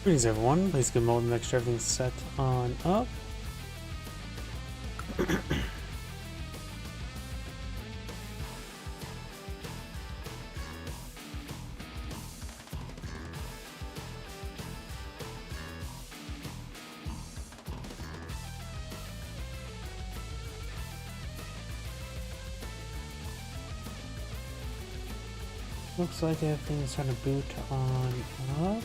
Greetings everyone, please good mode, make sure everything's set on up. Looks like everything's trying to boot on up.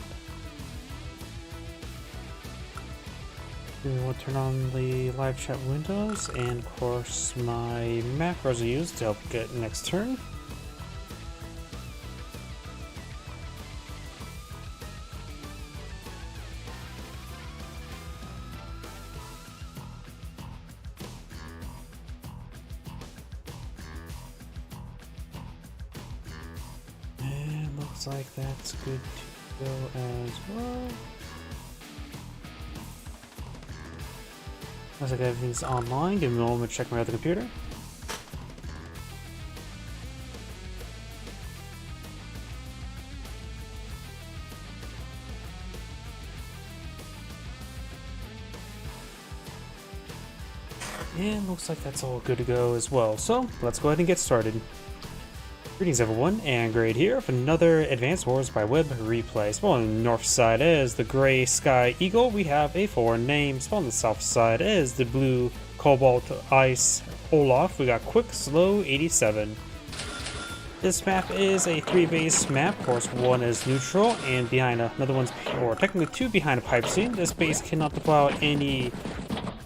We will turn on the live chat windows, and of course my macros are used to help get next turn. And looks like that's good to go as well. Looks like everything's online. Give me a moment to check my other computer. And looks like that's all good to go as well. So let's go ahead and get started. Greetings everyone, and Grade here with another Advanced Wars by Web replay. Spawn on the north side is the Gray Sky Eagle. We have a foreign name. Spawn on the south side is the Blue Cobalt Ice Olaf. We got Quick Slow 87. This map is a 3-base map. Of course, one is neutral, and behind another one's, or technically two behind a pipe scene. This base cannot deploy out any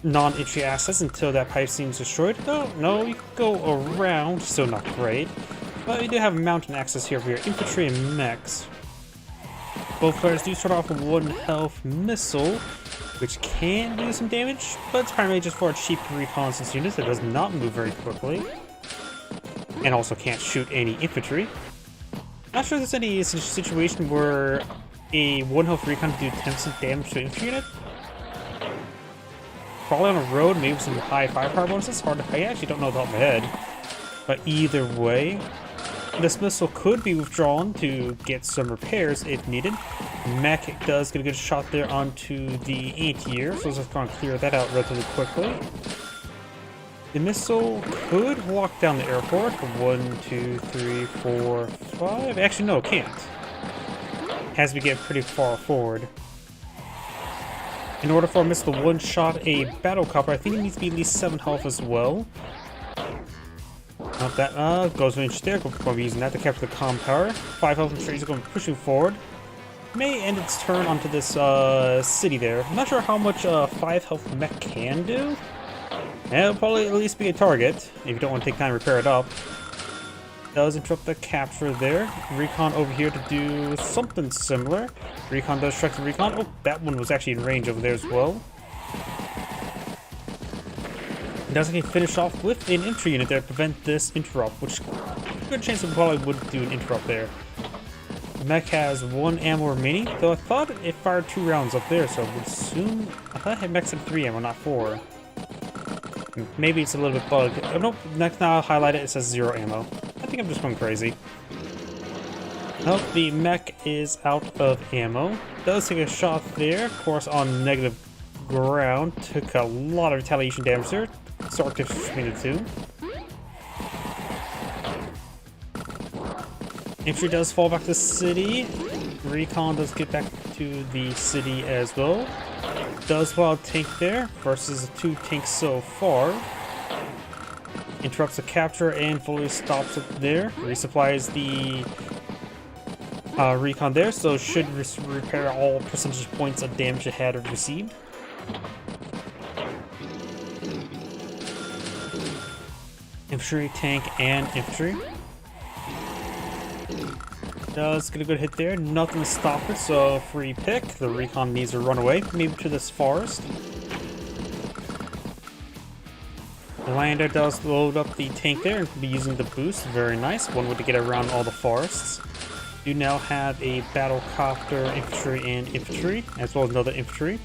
non-entry assets until that pipe scene is destroyed. Oh, no, you can go around, still not great. But we do have mountain access here for your infantry and mechs. Both players do start off with 1 health missile, which can do some damage, but it's primarily just for a cheap reconnaissance unit that does not move very quickly. And also can't shoot any infantry. Not sure if there's any situation where a 1 health recon can do 10% damage to an infantry unit. Probably on a road, maybe some high firepower bonuses. Hard to, I actually don't know the top of my head. But either way, this missile could be withdrawn to get some repairs if needed. Mech does get a good shot there onto the anti-air, so let's just go and clear that out relatively quickly. The missile could walk down the airport. 1, 2, 3, 4, 5. Actually, no, it can't. Has to get pretty far forward. In order for a missile to one-shot a battle copter, I think it needs to be at least 7 health as well. Not that, goes range there, going to be using that to capture the comm tower. 5 health and trees are going to push you forward. May end its turn onto this, city there. I'm not sure how much, 5 health mech can do. It'll probably at least be a target, if you don't want to take time to repair it up. Does interrupt the capture there. Recon over here to do something similar. Recon does strike the recon. Oh, that one was actually in range over there as well. Does get finished off with an infantry unit there to prevent this interrupt, which good chance we probably would do an interrupt there. Mech has 1 ammo remaining, though I thought it fired 2 rounds up there, so I would assume I thought it had mechs at 3 ammo, not 4. Maybe it's a little bit bugged. Oh, nope, next now I'll highlight it, it says 0 ammo. I think I'm just going crazy. Nope, the mech is out of ammo. Does take a shot there, of course on negative ground. Took a lot of retaliation damage there. Start between the two. Infantry does fall back to the city. Recon does get back to the city as well. Does well tank there versus 2 tanks so far. Interrupts the capture and fully stops it there. Resupplies the recon there, so should repair all percentage points of damage it had received. Infantry, tank, and infantry. Does get a good hit there. Nothing to stop it, so free pick. The recon needs to run away, maybe to this forest. The lander does load up the tank there and be using the boost. Very nice. One way to get around all the forests. You now have a battle copter, infantry, and infantry, as well as another infantry.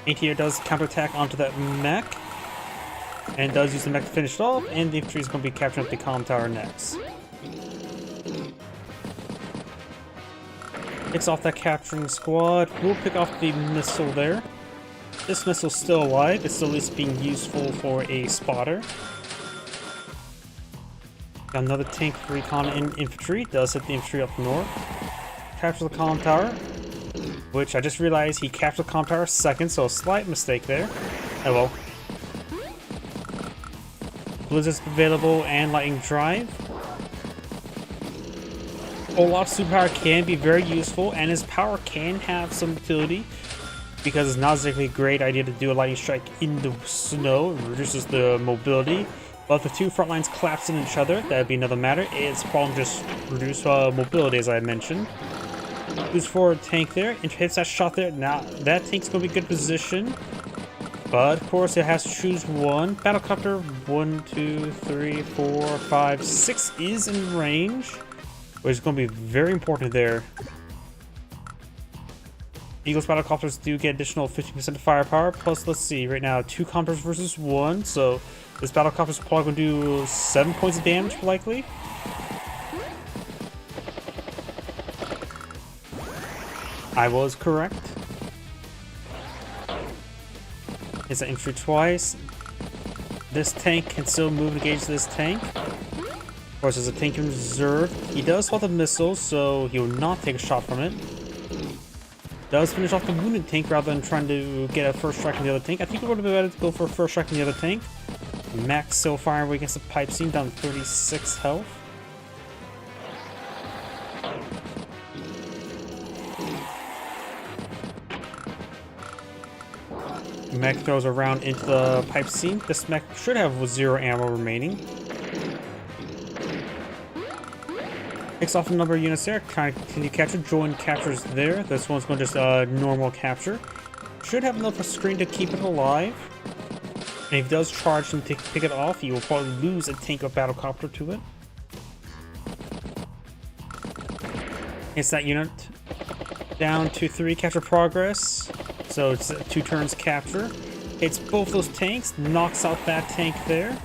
Anti-air does counterattack onto that mech. And does use the mech to finish it off, and the infantry is going to be capturing up the comm tower next. Picks off that capturing squad. We'll pick off the missile there. This missile's still alive. It's still at least being useful for a spotter. Got another tank recon in infantry. Does hit the infantry up north. Capture the comm tower. Which I just realized he captured the comm tower second, so a slight mistake there. Oh well. Blizzard's available and lightning drive. Olaf's superpower can be very useful, and his power can have some utility because it's not exactly a great idea to do a lightning strike in the snow. It reduces the mobility. But if the two front lines collapse in each other, that would be another matter. It's probably just reduce mobility, as I mentioned. Moves forward tank there, and hits that shot there. Now, that tank's going to be good position. But, of course, it has to choose one. Battlecopter, 1, 2, 3, 4, 5, 6 is in range. Which is going to be very important there. Eagle's battlecopters do get additional 50% firepower. Plus, let's see, right now, 2 copters versus 1. So, this battlecopter is probably going to do 7 points of damage, likely. I was correct. Hits that infantry twice. This tank can still move and engage this tank. Of course, there's a tank in reserve. He does hold the missiles, so he will not take a shot from it. Does finish off the wounded tank rather than trying to get a first strike on the other tank. I think we're going to be better to go for a first strike on the other tank. Max still firing away against the pipe seam, down to 36 health. Mech throws a round into the pipe seam. This mech should have 0 ammo remaining. Picks off a number of units there. Trying to continue capture. Join captures there. This one's going to just normal capture. Should have enough of a screen to keep it alive. And if he does charge and pick it off, he will probably lose a tank or battlecopter to it. It's that unit. Down to 3 capture progress. So it's 2 turns capture. Hits both those tanks, knocks out that tank there.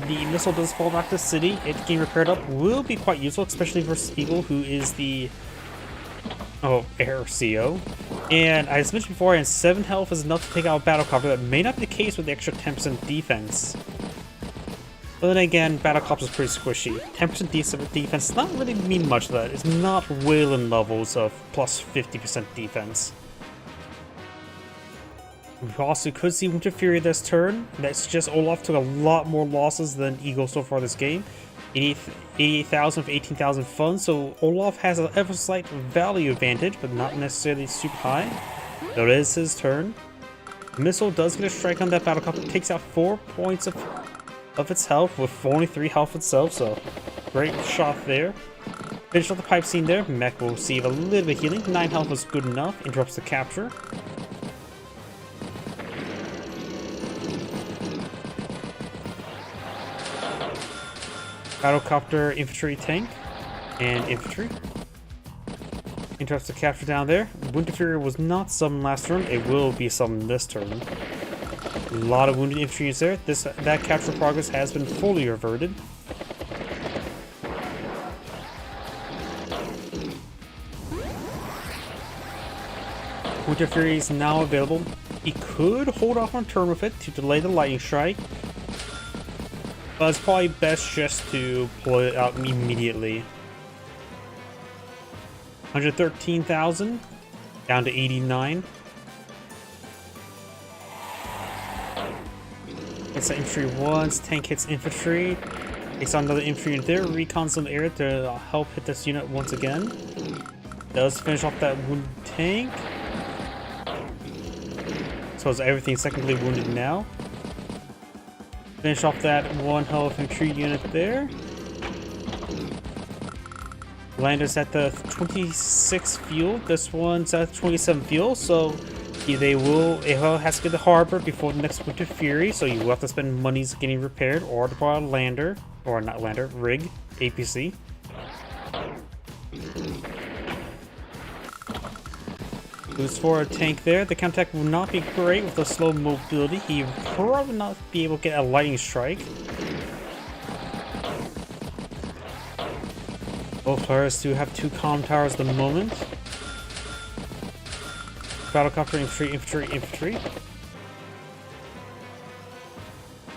The missile does fall back to the city. It getting repaired up will be quite useful, especially versus Eagle, who is the air CO. And as mentioned before, and 7 health is enough to take out a battlecopter. That may not be the case with the extra 10% defense. But then again, battlecopter is pretty squishy. 10% defense does not really mean much of that. It's not Wayland levels of plus 50% defense. We also could see Winter Fury this turn. That's just Olaf took a lot more losses than Eagle so far this game. 88,000 of 18,000 funds, so Olaf has an ever slight value advantage, but not necessarily super high. Though it is his turn. Missile does get a strike on that battlecopter, takes out 4 points of its health with only 3 health itself, so great shot there. Finish off the pipe scene there. Mech will receive a little bit of healing. 9 health was good enough. Interrupts the capture. Battlecopter, infantry, tank, and infantry. Interrupts the capture down there. Winter Fury was not summoned last turn. It will be summoned this turn. A lot of wounded infantry is there. That capture progress has been fully reverted. Winter Fury is now available. He could hold off on turn with it to delay the lightning strike. But it's probably best just to pull it out immediately. 113,000 down to 89. Hits the infantry once, tank hits infantry. Takes on another infantry unit there, recons some area to help hit this unit once again. Does finish off that wounded tank. So is everything secondly wounded now. Finish off that 1 health infantry unit there. Landers at the 26 fuel. This one's at 27 fuel, so it has to get the harbor before the next Winter Fury, so you will have to spend monies getting repaired or to buy a lander, or not lander, rig, APC. Boost for a tank there. The counterattack will not be great with the slow mobility. He will probably not be able to get a lightning strike. Both players do have 2 comm towers at the moment. Battlecopter, infantry.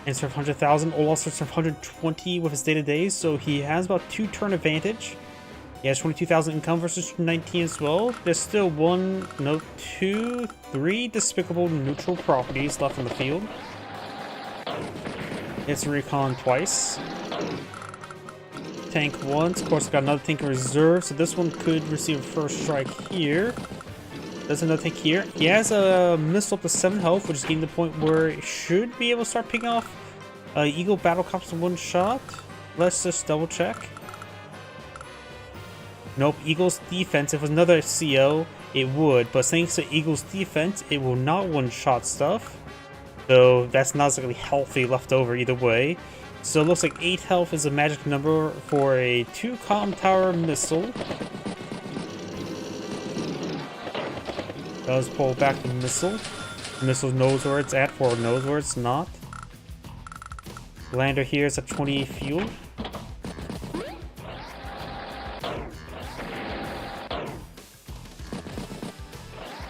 And serve 100,000. Olaf serves 120 with his day-to-day, so he has about 2 turn advantage. He has 22,000 income versus 19 as well. There's still 2, 3 despicable neutral properties left on the field. It's recon twice. Tank once. Of course, got another tank in reserve, so this one could receive a first strike here. There's another tank here. He has a missile up to 7 health, which is getting to the point where it should be able to start picking off Eagle Battlecopters in one shot. Let's just double check. Nope, Eagle's defense, if it was another CO, it would, but thanks to Eagle's defense, it will not one-shot stuff. So that's not exactly healthy left over either way. So it looks like 8 health is a magic number for a 2 comm tower missile. Does pull back the missile. The missile knows where it's at, forward knows where it's not. Lander here is at 20 fuel.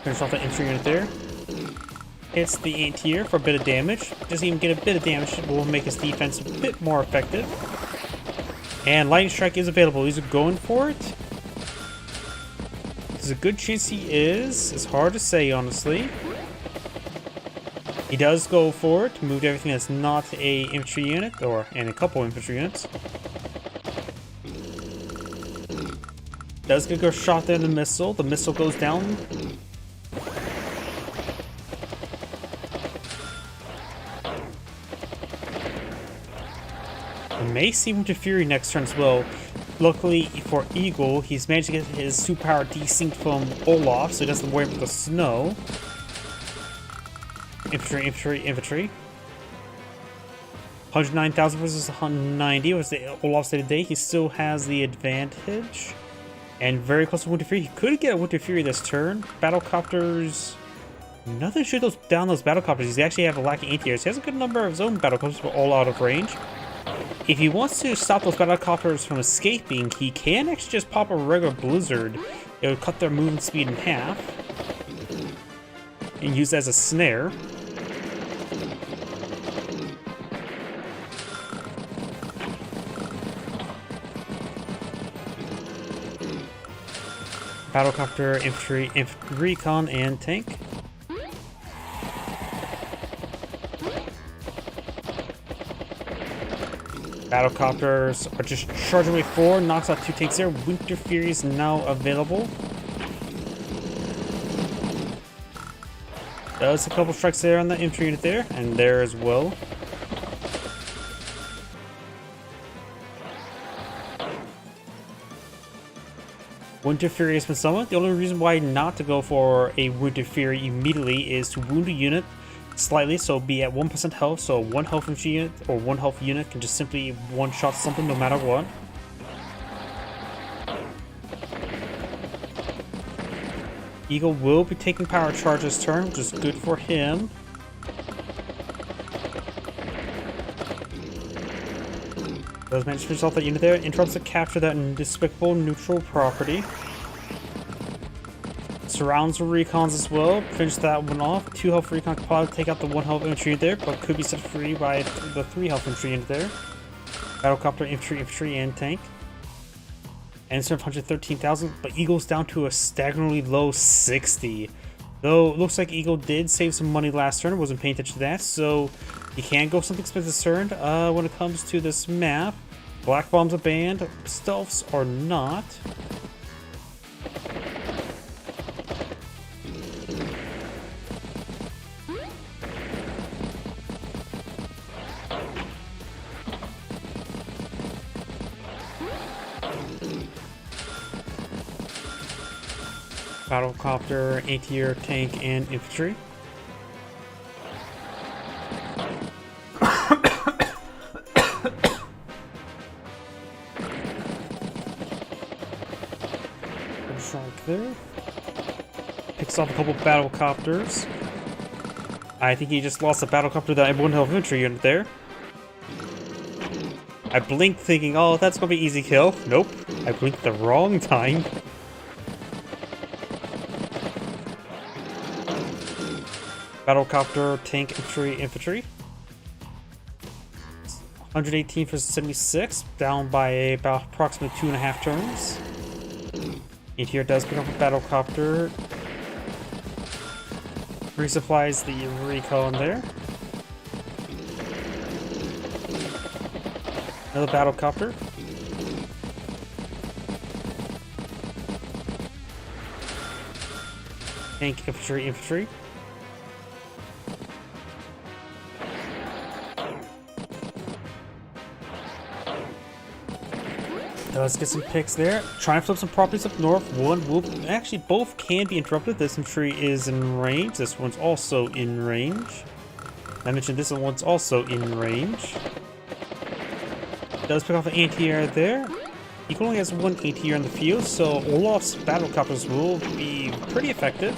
Finish off the infantry unit there. Hits the anti-air for a bit of damage. Doesn't even get a bit of damage, will make his defense a bit more effective. And lightning strike is available. He's going for it. There's a good chance he is. It's hard to say, honestly. He does go for it. Moved everything that's not a infantry unit, and a couple infantry units. Does get a shot there in the missile. The missile goes down. May see him to Fury next turn as well. Luckily for Eagle, he's managed to get his superpower desynced from Olaf, so he doesn't worry about the snow. Infantry. 109,000 versus 190 was the Olaf's day-to-day. He still has the advantage. And very close to Winter Fury. He could get a Winter Fury this turn. Battlecopters. Nothing should down those battlecopters. He actually have a lack of anti-airs. He has a good number of his own battlecopters, but all out of range. If he wants to stop those battlecopters from escaping, he can actually just pop a regular blizzard. It would cut their movement speed in half. And use it as a snare. Battlecopter, infantry, recon, and tank. Battlecopters are just charging away 4, knocks out 2 tanks there. Winter Fury is now available. Does a couple strikes there on the infantry unit there, and there as well. Winter Fury has been summoned. The only reason why not to go for a Winter Fury immediately is to wound a unit slightly, so be at 1% health, so 1 health infantry unit or 1 health unit can just simply one-shot something no matter what. Eagle will be taking power charge this turn, which is good for him. Does manage to finish off that unit there, interrupts to capture that despicable neutral property. Surrounds the recons as well. Finish that one off. 2 health recon could probably take out the 1 health infantry unit there, but could be set free by the 3 health infantry unit there. Battlecopter, infantry, and tank. And it's 113,000, but Eagle's down to a staggeringly low 60. Though it looks like Eagle did save some money last turn, wasn't paying attention to that, so he can go something expensive this turn. When it comes to this map, Black Bombs are banned, Stealths are not. Battlecopter, anti-air, tank, and infantry. Strike there. Picks off a couple battlecopters. I think he just lost a battlecopter that 1 health infantry unit there. I blinked thinking, oh, that's gonna be easy kill. Nope. I blinked the wrong time. Battlecopter, tank, infantry. 118 versus 76, down by about approximately 2.5 turns. It here does pick up a battlecopter. Resupplies the recon there. Another battlecopter. Tank, infantry. Let's get some picks there. Trying to flip some properties up north. One will actually both can be interrupted. This infantry is in range. This one's also in range. I mentioned this one's also in range. Does pick off an anti-air there. He only has one anti-air in the field, so Olaf's battlecopters will be pretty effective.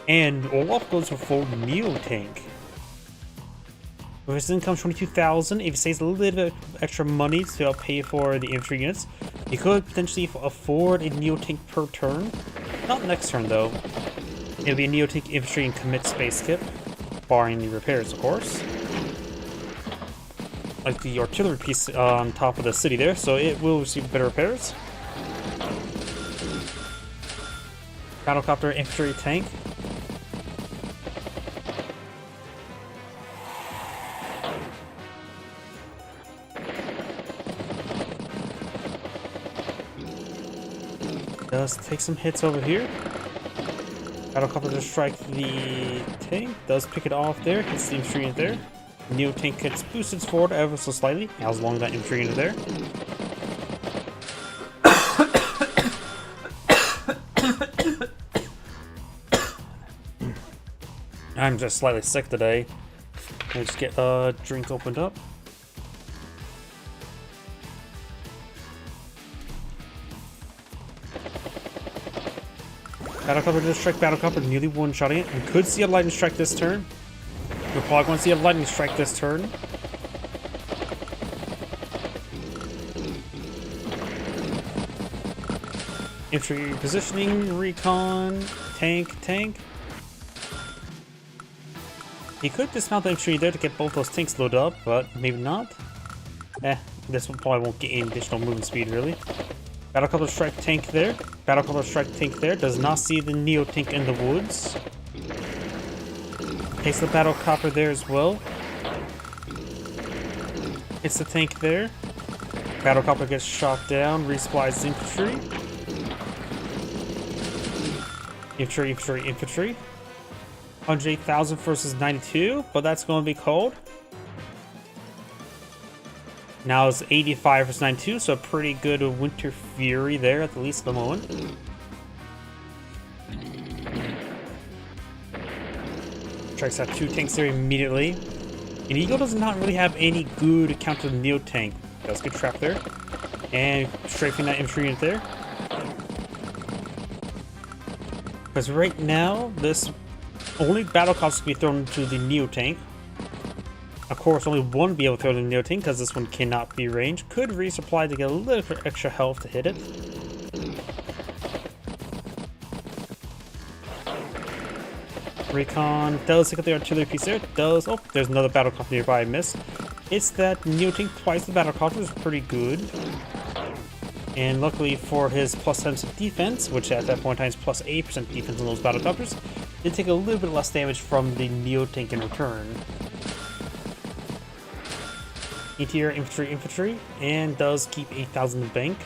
And Olaf goes for full Neo tank. With his income 22,000, if he saves a little bit of extra money to help pay for the infantry units, he could potentially afford a Neo tank per turn. Not next turn though. It'll be a Neo tank infantry and commit space kit, barring the repairs, of course. Like the artillery piece on top of the city there, so it will receive better repairs. Battlecopter, infantry, tank. Does take some hits over here. Battlecopter to strike the tank. Does pick it off there. Hits the infantry in there. Neo tank gets boosted forward ever so slightly. As long as that infantry into there. I'm just slightly sick today. Let's get a drink opened up. Battlecopter to strike battlecopter, nearly one-shotting it. We could see a lightning strike this turn. We're probably going to see a lightning strike this turn. Infantry positioning, recon, tank. He could dismount the infantry there to get both those tanks loaded up, but maybe not. This one probably won't get any additional movement speed, really. Battlecopter strike tank there. Battlecopter strike tank there. Does not see the Neo tank in the woods. Takes the battlecopter there as well. Hits the tank there. Battlecopter gets shot down. Resupplies infantry. Infantry. 108,000 versus 92, but that's going to be called. Now it's 85 versus 92, so a pretty good Winter Fury there at the least at the moment. Strikes out 2 tanks there immediately. And Eagle does not really have any good counter to the Neo tank. Does good trap there. And strafing that infantry unit there. Because right now, this only battle costs can be thrown to the Neo tank. Of course, only one will be able to throw the Neo tank because this one cannot be ranged. Could resupply to get a little bit extra health to hit it. Recon does take up the artillery piece there. Does. Oh, there's another battlecopter nearby I missed. It's that Neo tank twice the battlecopter is pretty good. And luckily for his plus 7% defense, which at that point in time is plus 8% defense on those battlecopters, did take a little bit less damage from the Neo tank in return. Interior infantry, and does keep 8,000 in the bank.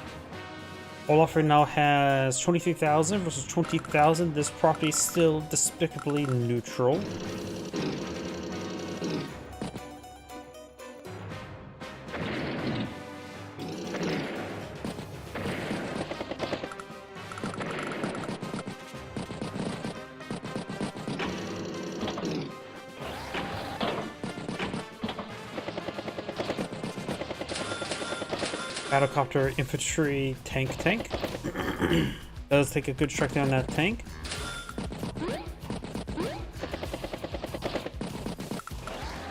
Olaf right now has 23,000 versus 20,000. This property is still despicably neutral. Battlecopter, infantry, tank. Does take a good strike down that tank.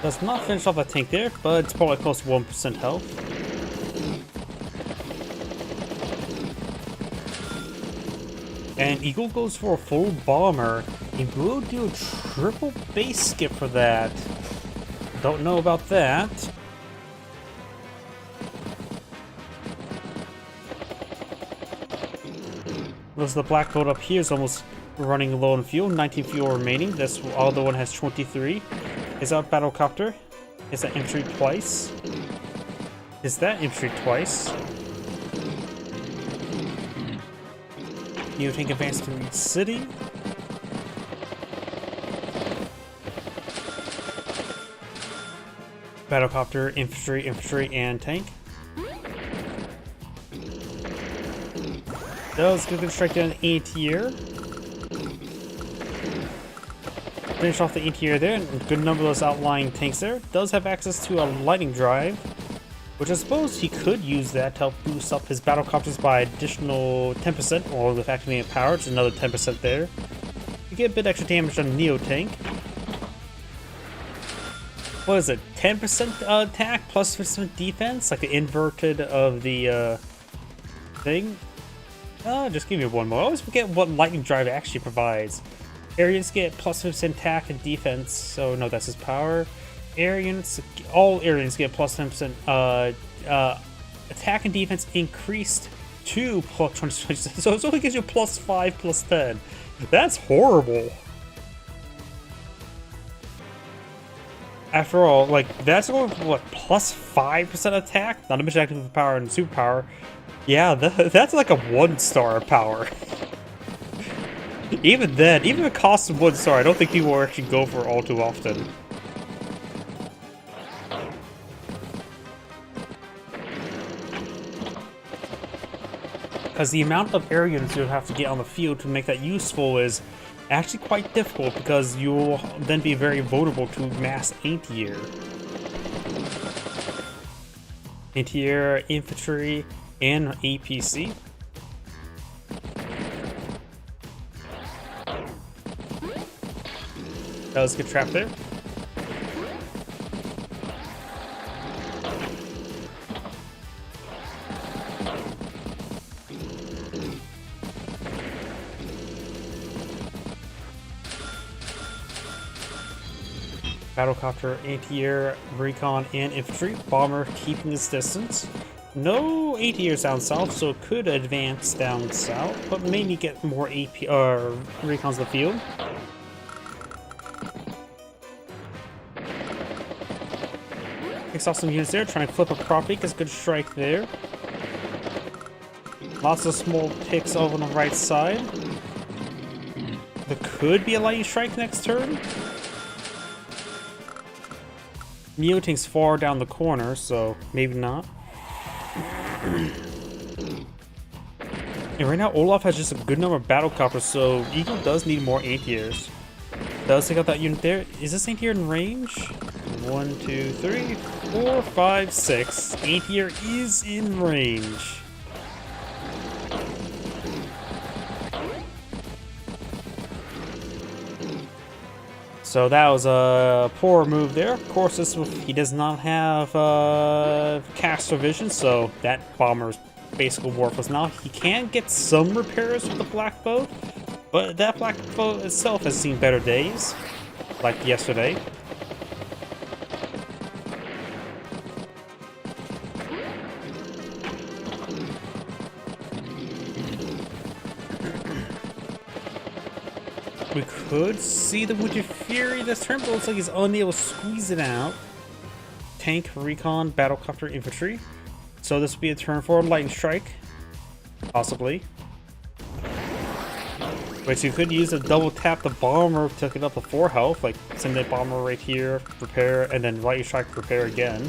Does not finish off a tank there, but it's probably close to 1% health. And Eagle goes for a full bomber. He will do a triple base skip for that. Don't know about that. There's the black boat up here is almost running low on fuel. 19 fuel remaining. This other one has 23. Is that battlecopter? Is that infantry twice? Is that infantry twice? Tank advanced to the city. Battlecopter, infantry, and tank. Does get a good strike down the anti-air. Finish off the anti-air there, and a good number of those outlying tanks there. Does have access to a lightning drive, which I suppose he could use that to help boost up his battlecopters by additional 10%, or with activating power, it's another 10% there. You get a bit extra damage on Neo tank. What is it? 10% attack plus 50% defense, like the inverted of the thing. Just give me one more. I always forget what lightning drive actually provides. Areas get plus 50% attack and defense. So no, that's his power. Air units, all air units get plus 10% attack and defense increased to plus 20. So it only gives you plus 5, plus 10. That's horrible. After all, like, that's going for what, plus 5% attack? Not to mention active power and superpower. Yeah, that's like a 1-star power. Even then, even if it costs 1 star, I don't think people will actually go for it all too often. Because the amount of air units you'll have to get on the field to make that useful is actually quite difficult, because you'll then be very vulnerable to mass anti-air. Anti-air, infantry, and APC. That was a good trap there. Battlecopter, anti-air, recon, and infantry. Bomber keeping his distance. No anti-airs down south, so it could advance down south, but maybe get more AP recons in the field. Picks off some units there, trying to flip a property, gets a good strike there. Lots of small picks over on the right side. There could be a lightning strike next turn. Neotank's far down the corner, so maybe not. And right now, Olaf has just a good number of battlecopters, so Eagle does need more anti-airs. Does take out that unit there. Is this anti-air in range? 1, 2, 3, 4, 5, 6. Anti-air is in range. So that was a poor move there. Of course, he does not have caster vision, so that bomber is basically worthless now. He can get some repairs with the black boat, but that black boat itself has seen better days, like yesterday. We could see the Winter Fury this turn, but it looks like he's unable to squeeze it out. Tank, recon, battlecopter, infantry. So this would be a turn for lightning strike, possibly. Which you could use a double tap the bomber to get up to 4 health, like send that bomber right here, repair, and then lightning strike, repair again.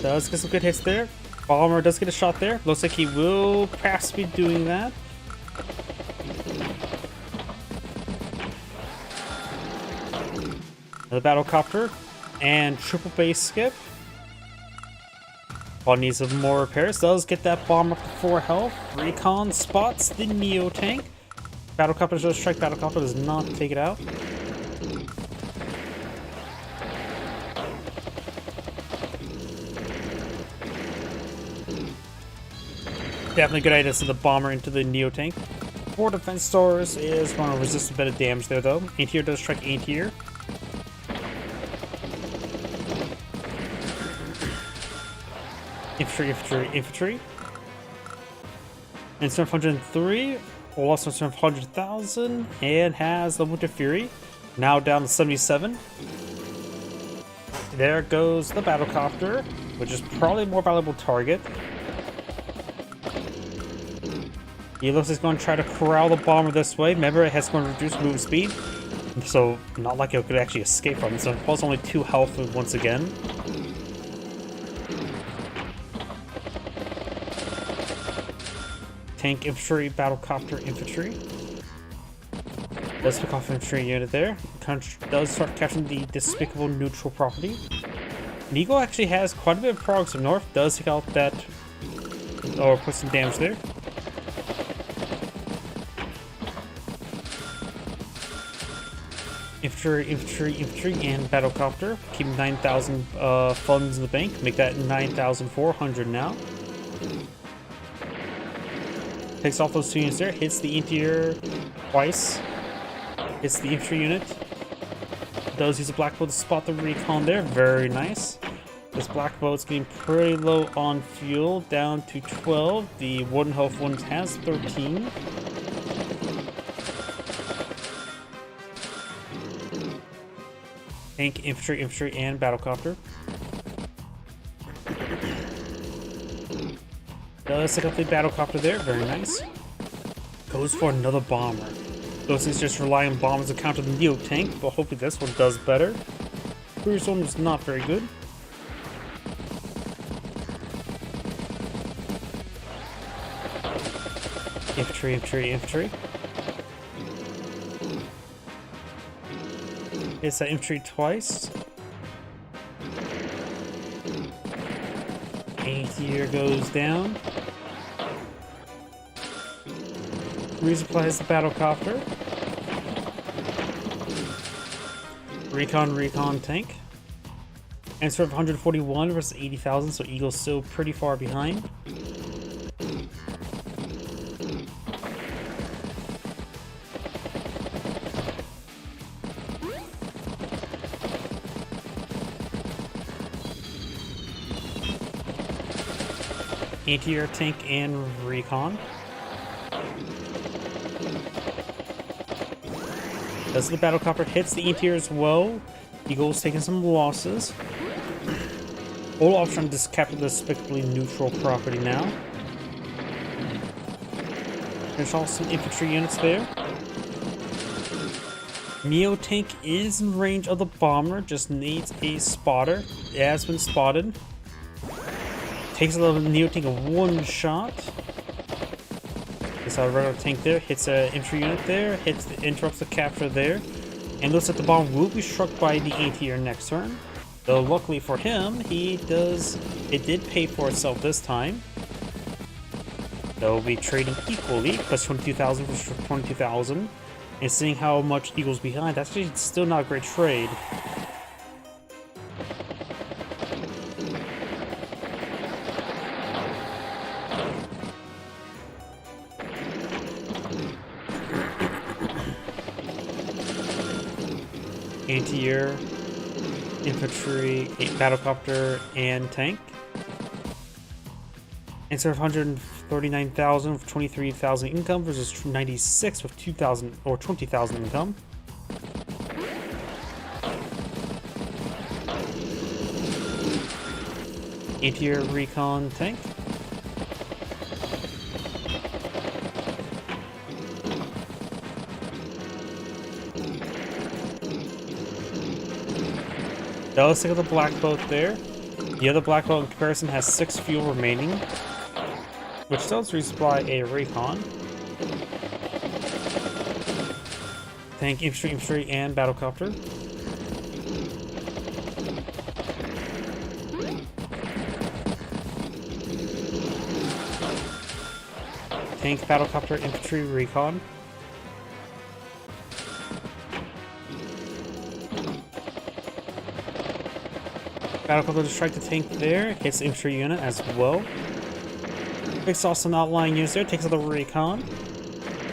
Does get some good hits there. Bomber does get a shot there. Looks like he will perhaps be doing that. The battlecopter and triple base skip. Ball needs some more repairs. Does get that bomb up to 4 health. Recon spots the Neo tank. Battlecopter does strike. Battlecopter does not take it out. Definitely a good idea to send the bomber into the Neo tank. 4 defense stores is going to resist a bit of damage there though. Anti-air does strike anti-air. Infantry. And 703, lost from 700,000, and has the Winter Fury. Now down to 77. There goes the Battlecopter, which is probably a more valuable target. He looks like he's going to try to corral the bomber this way. Remember, it has going to reduce move speed, so not like it could actually escape from it. So it was only 2 health once again. Tank infantry, battlecopter infantry. Does pick off infantry unit there. Does start capturing the despicable neutral property. And Eagle actually has quite a bit of progress up north. Does take out that, or put some damage there. Infantry, and battlecopter. Keep 9,000 funds in the bank. Make that 9,400 now. Takes off those 2 units there. Hits the interior twice. Hits the infantry unit. Does use a black bow to spot the recon there. Very nice. This black bow is getting pretty low on fuel. Down to 12. The wooden health one has 13. Tank, infantry, and battlecopter. Does take up the battlecopter there, very nice. Goes for another bomber. Those things just rely on bombers to counter the Neo tank, but hopefully this one does better. Previous one was not very good. Infantry. It's that infantry twice. Anti-air goes down. Resupplies the battlecopter. Recon tank. And sort of 141 versus 80,000, so Eagle's still pretty far behind. Anti-air tank and recon. As the battlecopter hits the anti-air as well, Eagle's taking some losses. Olaf's trying to just capture the despicably neutral property now. There's also some infantry units there. Neo tank is in range of the bomber, just needs a spotter. It has been spotted. Takes a little Neo tank of 1 shot. Gets a regular tank there, hits an infantry unit there, interrupts the capture there, and looks like the bomb will be struck by the anti-air next turn. Though luckily for him, it did pay for itself this time. They'll be trading equally, plus 22,000 versus 22,000. And seeing how much Eagle's behind, that's actually still not a great trade. Anti-air, infantry, battlecopter, and tank. Instead of 139,000 with 23,000 income versus 96 with 2,000 or 20,000 income. Anti-air recon tank. Let's take out the black boat there. The other black boat in comparison has 6 fuel remaining, which does resupply a recon. Tank, infantry, and battlecopter. Tank, battlecopter, infantry, recon. Battlecopter to strike the tank there. Hits the infantry unit as well. Picks off some outlying units there. Takes out the recon.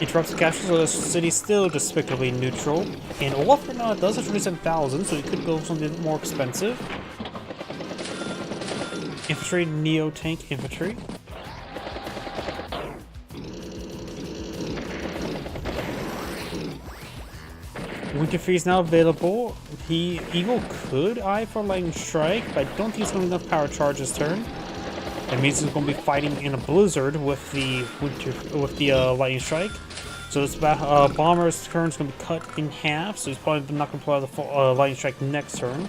Interrupts the capture, so the city's still despicably neutral. And Olaf right now does have 27,000, so he could go for something more expensive. Infantry, neo-tank infantry. Winter Freeze now available. Eagle could eye for Lightning Strike, but I don't think he's going to have enough power charge this turn. That means he's going to be fighting in a blizzard with the Lightning Strike. So this bomber's turn is going to be cut in half, so he's probably not going to play the Lightning Strike next turn.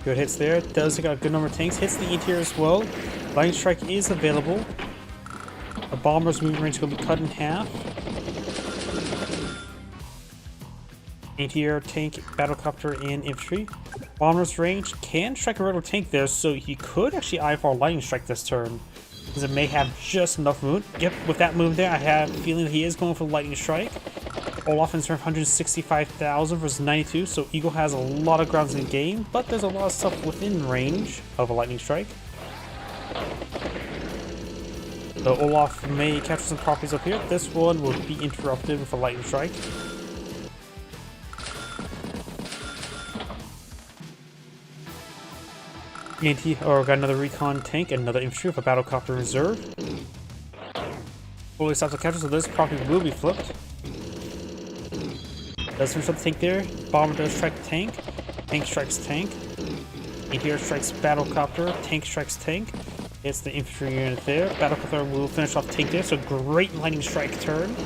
Good hits there. Does take out a good number of tanks. Hits the interior as well. Lightning Strike is available. A bomber's movement range is going to be cut in half. Anti-air tank, battlecopter, and infantry. Bomber's range can strike a regular tank there, so he could actually eye for a Lightning Strike this turn, because it may have just enough movement. Yep, with that move there, I have a feeling that he is going for Lightning Strike. Olaf in turn 165,000 versus 92, so Eagle has a lot of grounds in the game, but there's a lot of stuff within range of a Lightning Strike. So Olaf may capture some properties up here. This one will be interrupted with a Lightning Strike. Got another recon tank, another infantry with a battlecopter reserve. Fully stops the capture, so this property will be flipped. Does finish up the tank there. Bomber does strike the tank. Tank strikes tank. Anti-air strikes battlecopter. Tank strikes tank. Hits the infantry unit there. Battlecopter will finish off the tank there. So great Lightning Strike turn.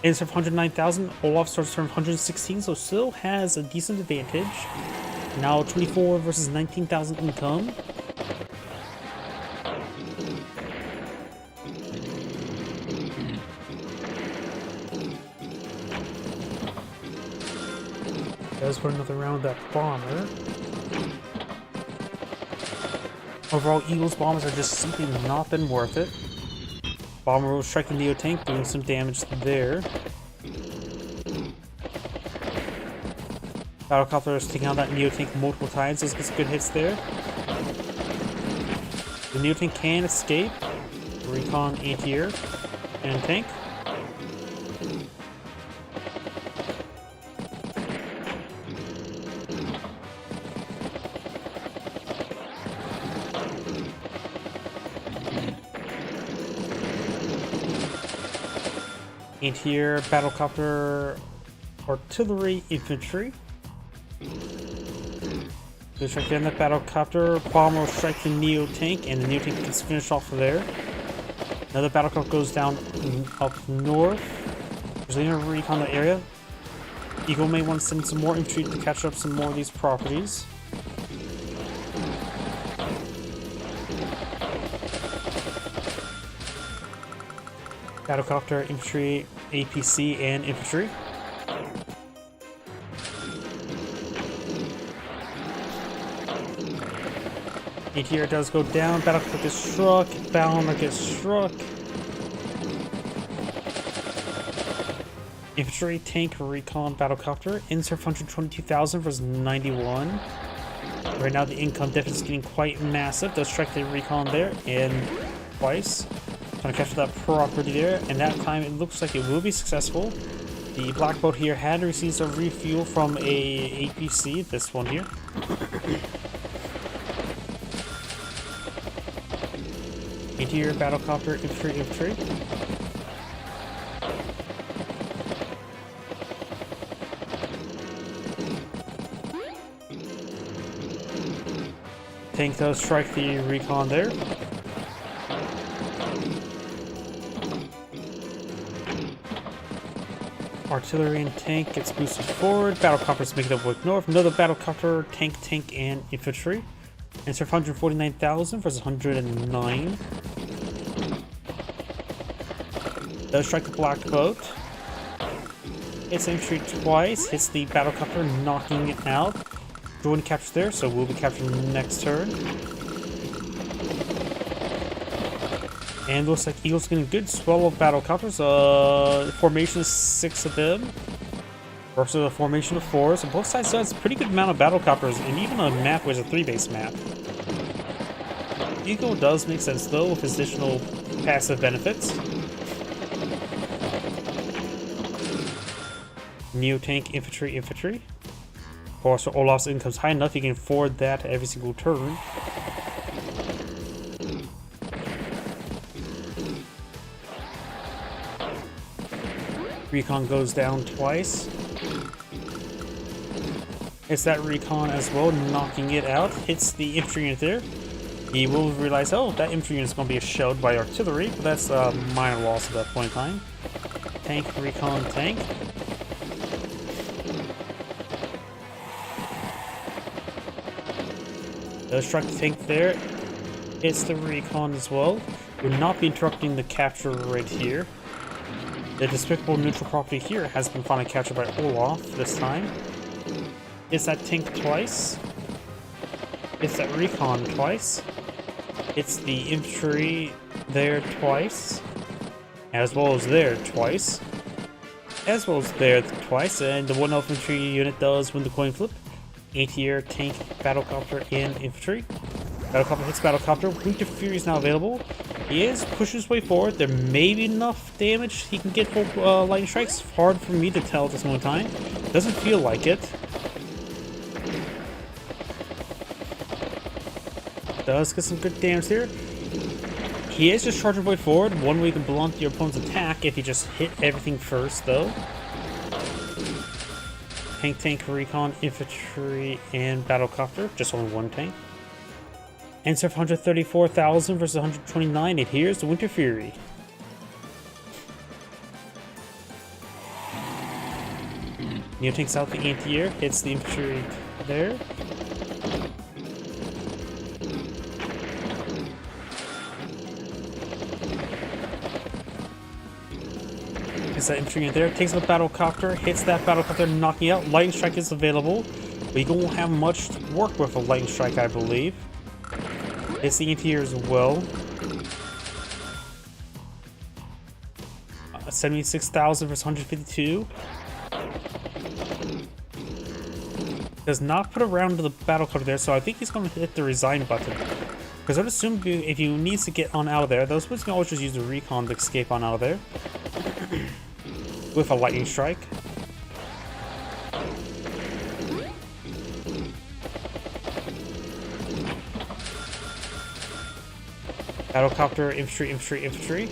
Ends of 109,000. Olaf starts turn 116, so still has a decent advantage. Now 24 versus 19,000 income. Does put another round of that bomber. Overall, Eagle's bombers are just simply not been worth it. Bomber will strike the Neo tank, doing some damage there. Battlecopter is taking out that Neo tank multiple times, does get some good hits there. The Neo tank can escape. Recon, anti-air, and tank. Anti-air, battlecopter, artillery, infantry. Good strike there on that battlecopter. Bomber will strike the Neo tank, and the Neo tank gets finished off there. Another battlecopter goes down up north. There's another recon the area. Eagle may want to send some more infantry to catch up some more of these properties. Battlecopter, infantry, APC, and infantry. ATR does go down, battlecopter gets struck, bomber gets struck. Infantry, tank, recon, battlecopter. Insert 122,000 versus 91. Right now the income deficit is getting quite massive. Does strike the recon there, and twice. Trying to capture that property there, and that time it looks like it will be successful. The black boat here had received some refuel from a APC, this one here. Interior battlecopter, infantry. Tank does strike the recon there. Artillery and tank gets boosted forward. Battlecopters make it up with north. Another battlecopter, tank, and infantry. And serve 149,000 versus 109. Does strike the black boat. Hits infantry twice. Hits the battlecopter, knocking it out. Join captures there, so we'll be capturing next turn. And looks like Eagle's getting a good swell of battlecopters. Formation is 6 of them versus a formation of 4. So both sides does a pretty good amount of battlecopters, and even a map which is a 3-base map. Eagle does make sense though with additional passive benefits. Neo-tank, infantry. Of course, for Olaf's income's high enough, he can afford that every single turn. Recon goes down twice. It's that recon as well, knocking it out. Hits the infantry unit there. He will realize, oh, that infantry unit is going to be shelled by artillery, but that's a minor loss at that point in time. Tank, recon, tank. Does strike the tank there. Hits the recon as well. Would not be interrupting the capture right here. The despicable neutral property here has been finally captured by Olaf this time. It's that tank twice. It's that recon twice. It's the infantry there twice. As well as there twice. As well as there twice. And the one infantry unit does win the coin flip. Anti-air, tank, battlecopter, and infantry. Battlecopter hits battlecopter. Winter Fury is now available. He is pushing his way forward. There may be enough damage he can get for lightning strikes. Hard for me to tell at this moment in time. Doesn't feel like it. Does get some good damage here. He is just charging way forward. One way you can blunt your opponent's attack if you just hit everything first, though. Tank, recon, infantry, and battlecopter. Just only one tank. Answer of 134,000 versus 129. And here's the Winter Fury. Neo takes out the anti-air, hits the infantry there. Hits that infantry in there, takes out the battlecopter, hits that battlecopter, knocking out. Lightning strike is available, but you won't have much to work with a lightning strike, I believe. It's the anti-air as well. 76,000 versus 152. Does not put a round to the battlecopter there, so I think he's going to hit the resign button. Because I'd assume if he needs to get on out of there, those ones can always just use the recon to escape on out of there. With a lightning strike. Battlecopter, infantry.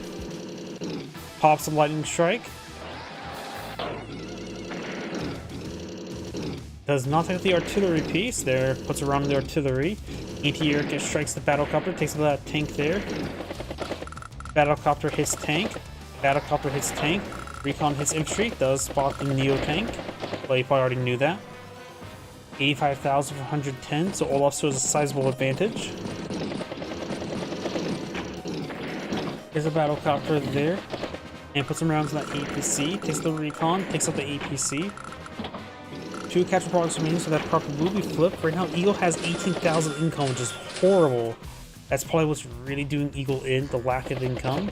Pops a lightning strike. Does not take the artillery piece there. Puts around the artillery. Anti-air gets strikes the battlecopter. Takes that tank there. Battlecopter hits tank. Battlecopter hits tank. Recon hits infantry. Does spot the Neo tank. Well, you probably already knew that. 85,000 for 110. So Olaf still has a sizable advantage. There's a battlecopter there. And puts some rounds in that APC. Takes the recon. Takes out the APC. 2 capture products remaining, so that property will be flipped. Right now, Eagle has 18,000 income, which is horrible. That's probably what's really doing Eagle in, the lack of income.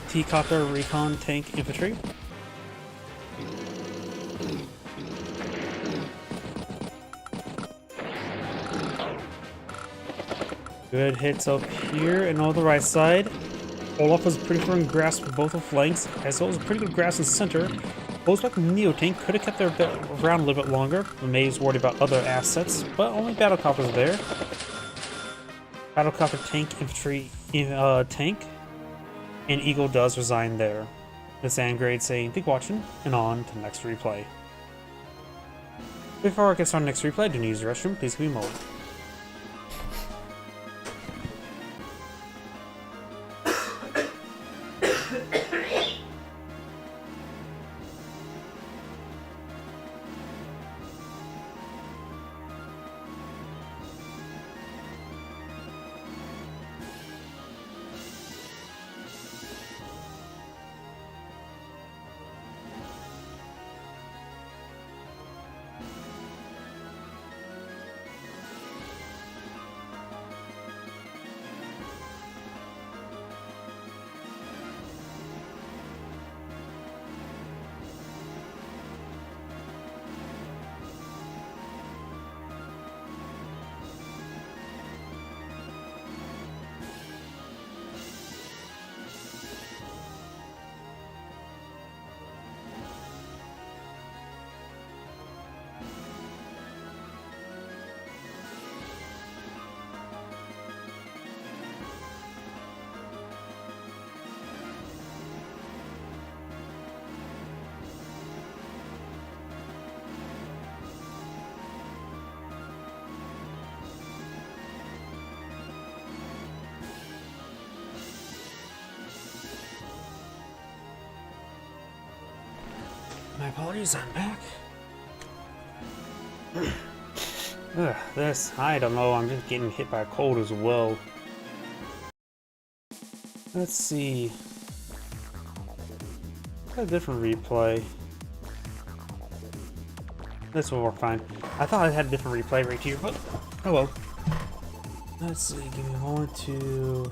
T-copter, recon, tank, infantry. Good hits up here and on the right side. Olaf was pretty firm grasp for both the flanks, as well as a pretty good grasp in the center. Both like the Neo tank could have kept their around a little bit longer. May was worried about other assets, but only battlecopters there. Battlecopter, tank, infantry, tank, and Eagle does resign there. The Sandgrade saying, "Thank you for watching," and on to the next replay. Before I get started on the next replay, do you need to use the restroom? Please give me a moment. My apologies, I'm back. Ugh, this, I don't know, I'm just getting hit by a cold as well. Let's see. A different replay. This will work fine. I thought I had a different replay right here, but oh well. Let's see, give me a moment to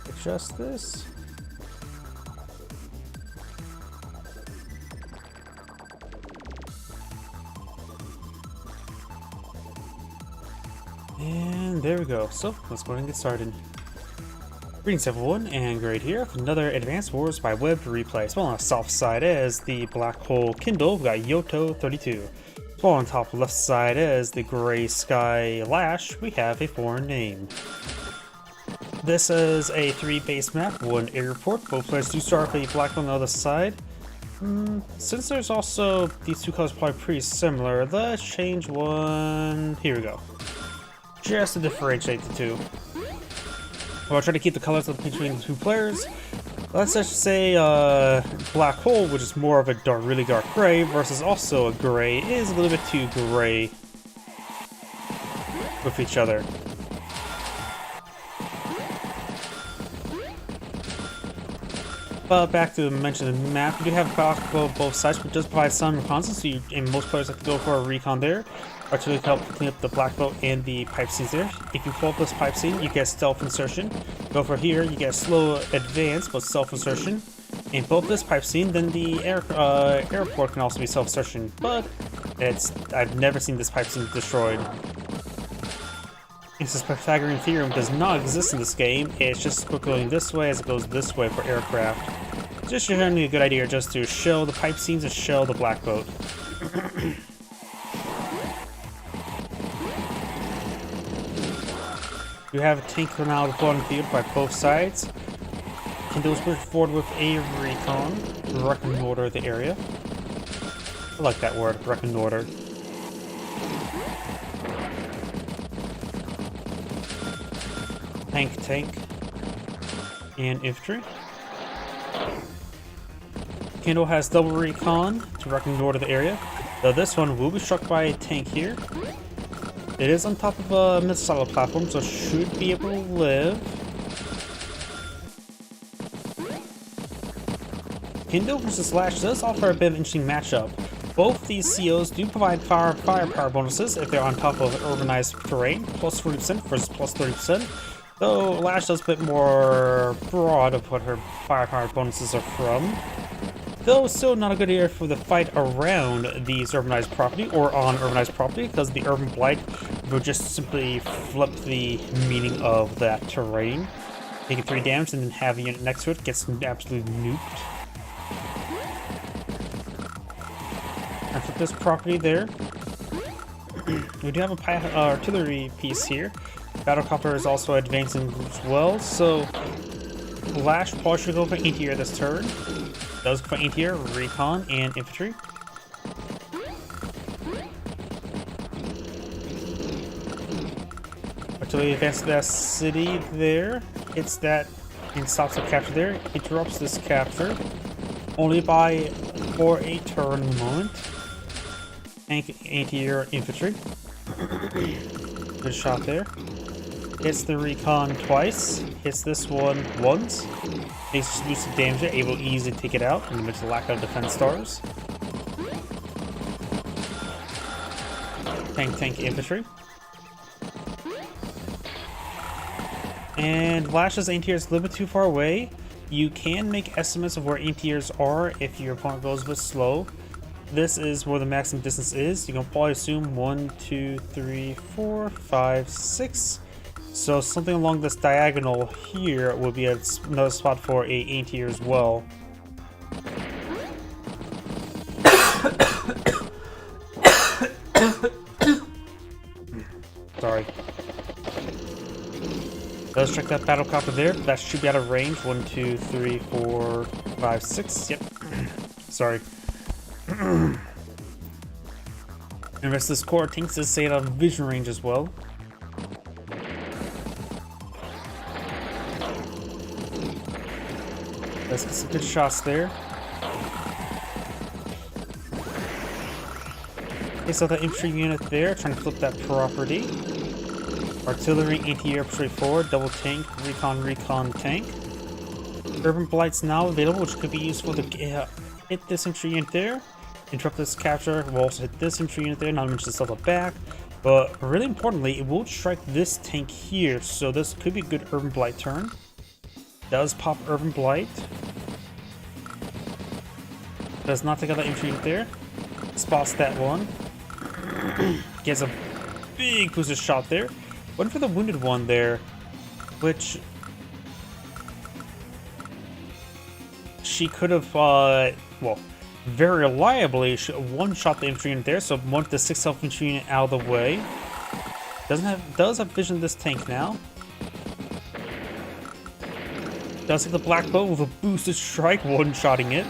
adjust this. And there we go. So let's go ahead and get started. Greetings everyone, and Great here for another Advanced Wars by Web replay. So on the south side is the Black Hole Kindle, we got Yoto 32. So on top left side is the Gray Sky Lash, we have a foreign name. This is a 3-base map, one airport. Both players do start with a black on the other side. Since there's also, these two colors are probably pretty similar, let's change one. Here we go. Just to differentiate the two. I'll try to keep the colors between the two players. Let's just say Black Hole, which is more of a dark, really dark gray, versus also a gray, is a little bit too gray with each other. But back to mention the map, we do have both sides, but does provide some reconnaissance, and most players like to go for a recon there. Actually help clean up the black boat and the pipe scenes there. If you pull up this pipe scene, you get stealth insertion. Go for here, you get slow advance, but self insertion. And both this pipe scene, then the airport can also be self insertion. But I've never seen this pipe scene destroyed. Since the Pythagorean theorem does not exist in this game, it's just going this way as it goes this way for aircraft. Just generally a good idea just to shell the pipe scenes and shell the black boat. You have a tank now deployed in the field by both sides. Kindle is pushed forward with a recon to reconnoiter the area. I like that word, reconnoiter. Tank, and infantry. Kindle has double recon to reconnoiter the area, though this one will be struck by a tank here. It is on top of a missile platform, so should be able to live. Kindle versus Lash does offer a bit of an interesting matchup. Both these COs do provide firepower bonuses if they're on top of urbanized terrain, plus 40% versus plus 30%. Though Lash does a bit more broad of what her firepower bonuses are from. Though still not a good area for the fight around these urbanized property or on urbanized property, because the urban blight will just simply flip the meaning of that terrain. Taking 3 damage and then have a unit next to it gets absolutely nuked. And for this property there, we do have a artillery piece here. Battlecopter is also advancing as well, so Lash probably should go for anti-air this turn. Does go for anti-air, recon, and infantry. Artillery advances to that city there, hits that and stops the capture there, interrupts this capture, only for a turn moment. Anti-air infantry. Good shot there. Hits the recon twice, hits this one once, takes boosted damage, able to easily take it out, and with the lack of defense stars. Tank infantry. And Lash's anti-airs a little bit too far away. You can make estimates of where anti-airs are if your opponent goes a bit slow. This is where the maximum distance is. You can probably assume 1, 2, 3, 4, 5, 6. So something along this diagonal here will be another spot for a anti-air as well. Sorry. Let's check that battlecopter there. That should be out of range. 1, 2, 3, 4, 5, 6. Yep. Sorry. And the rest of this core tanks is stay out of vision range as well. Let's get some good shots there. Place out that infantry unit there, trying to flip that property. Artillery, anti-air infantry forward, double tank, recon tank. Urban Blight's now available, which could be useful to hit this infantry unit there. Interrupt this capture, we'll also hit this infantry unit there, not to mention the stuff back. But really importantly, it will strike this tank here, so this could be a good Urban Blight turn. Does pop Urban Blight. Does not take out that infantry unit there. Spots that one. Gets a big boosted shot there. Went for the wounded one there, which she could have, well, very reliably one-shot the infantry unit there, so want the 6th infantry unit out of the way. Does have vision of this tank now. Does hit the black bow with a boosted strike, one-shotting it.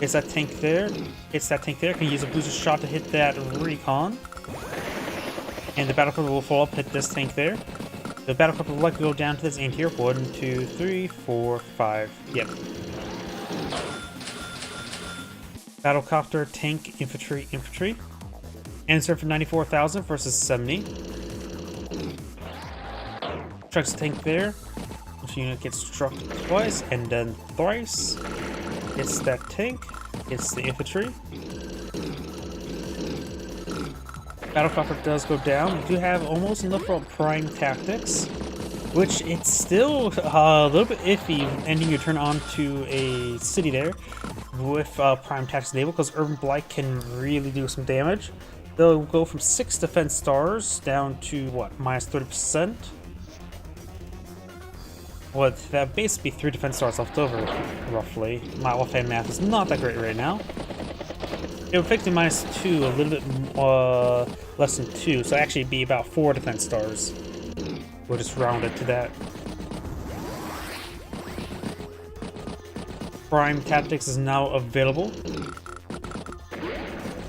It's that tank there. It's that tank there. Can use a boosted shot to hit that recon. And the battlecruiser will follow up, hit this tank there. The battlecruiser will likely go down to this end here. 1, 2, 3, 4, 5. Yep. Battlecopter, tank, infantry. Answer for 94,000 versus 70. Strikes the tank there. This unit gets struck twice and then thrice. It's that tank. It's the infantry. Battlecopter does go down. We do have almost enough for prime tactics, which it's still a little bit iffy ending your turn onto a city there with prime tactics enabled, because Urban Blight can really do some damage. They'll go from 6 defense stars down to what, minus 30%. Well, that basically 3 defense stars left over, roughly. My offhand math is not that great right now. It would affect the minus 2 a little bit less than 2, so actually it'd be about 4 defense stars. We'll just round it to that. Prime Tactics is now available.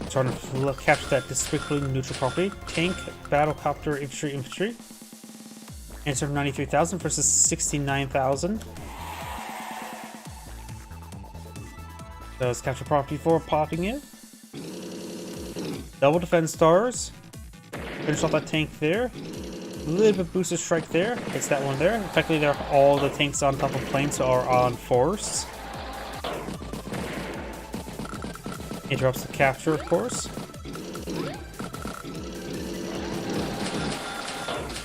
Trying to capture that despicably neutral property. Tank, Battlecopter, infantry. Answer of 93,000 versus 69,000. Does capture property for popping it. Double defense stars. Finish off that tank there. A little bit boosted strike there. It's that one there. Effectively, they're all the tanks on top of planes are on force. Interrupts the capture, of course.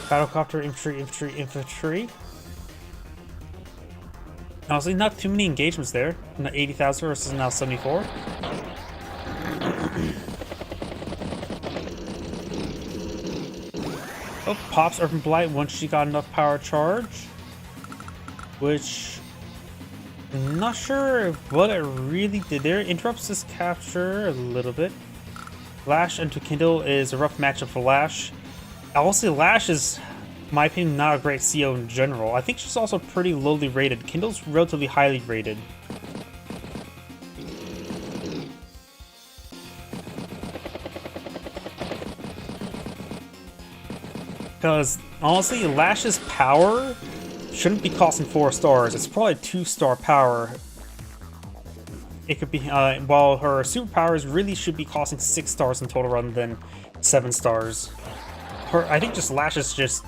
Battlecopter, infantry. Honestly, not too many engagements there. 80,000 versus now 74. Oh, pops Urban Blight once she got enough power charge. Which, I'm not sure what it really did there. Interrupts this capture a little bit. Lash into Kindle is a rough matchup for Lash. I will say Lash is, in my opinion, not a great CO in general. I think she's also pretty lowly rated. Kindle's relatively highly rated. Because, honestly, Lash's power shouldn't be costing 4 stars. It's probably 2-star power. It could be, while her superpowers really should be costing 6 stars in total rather than 7 stars. I think just Lash is just,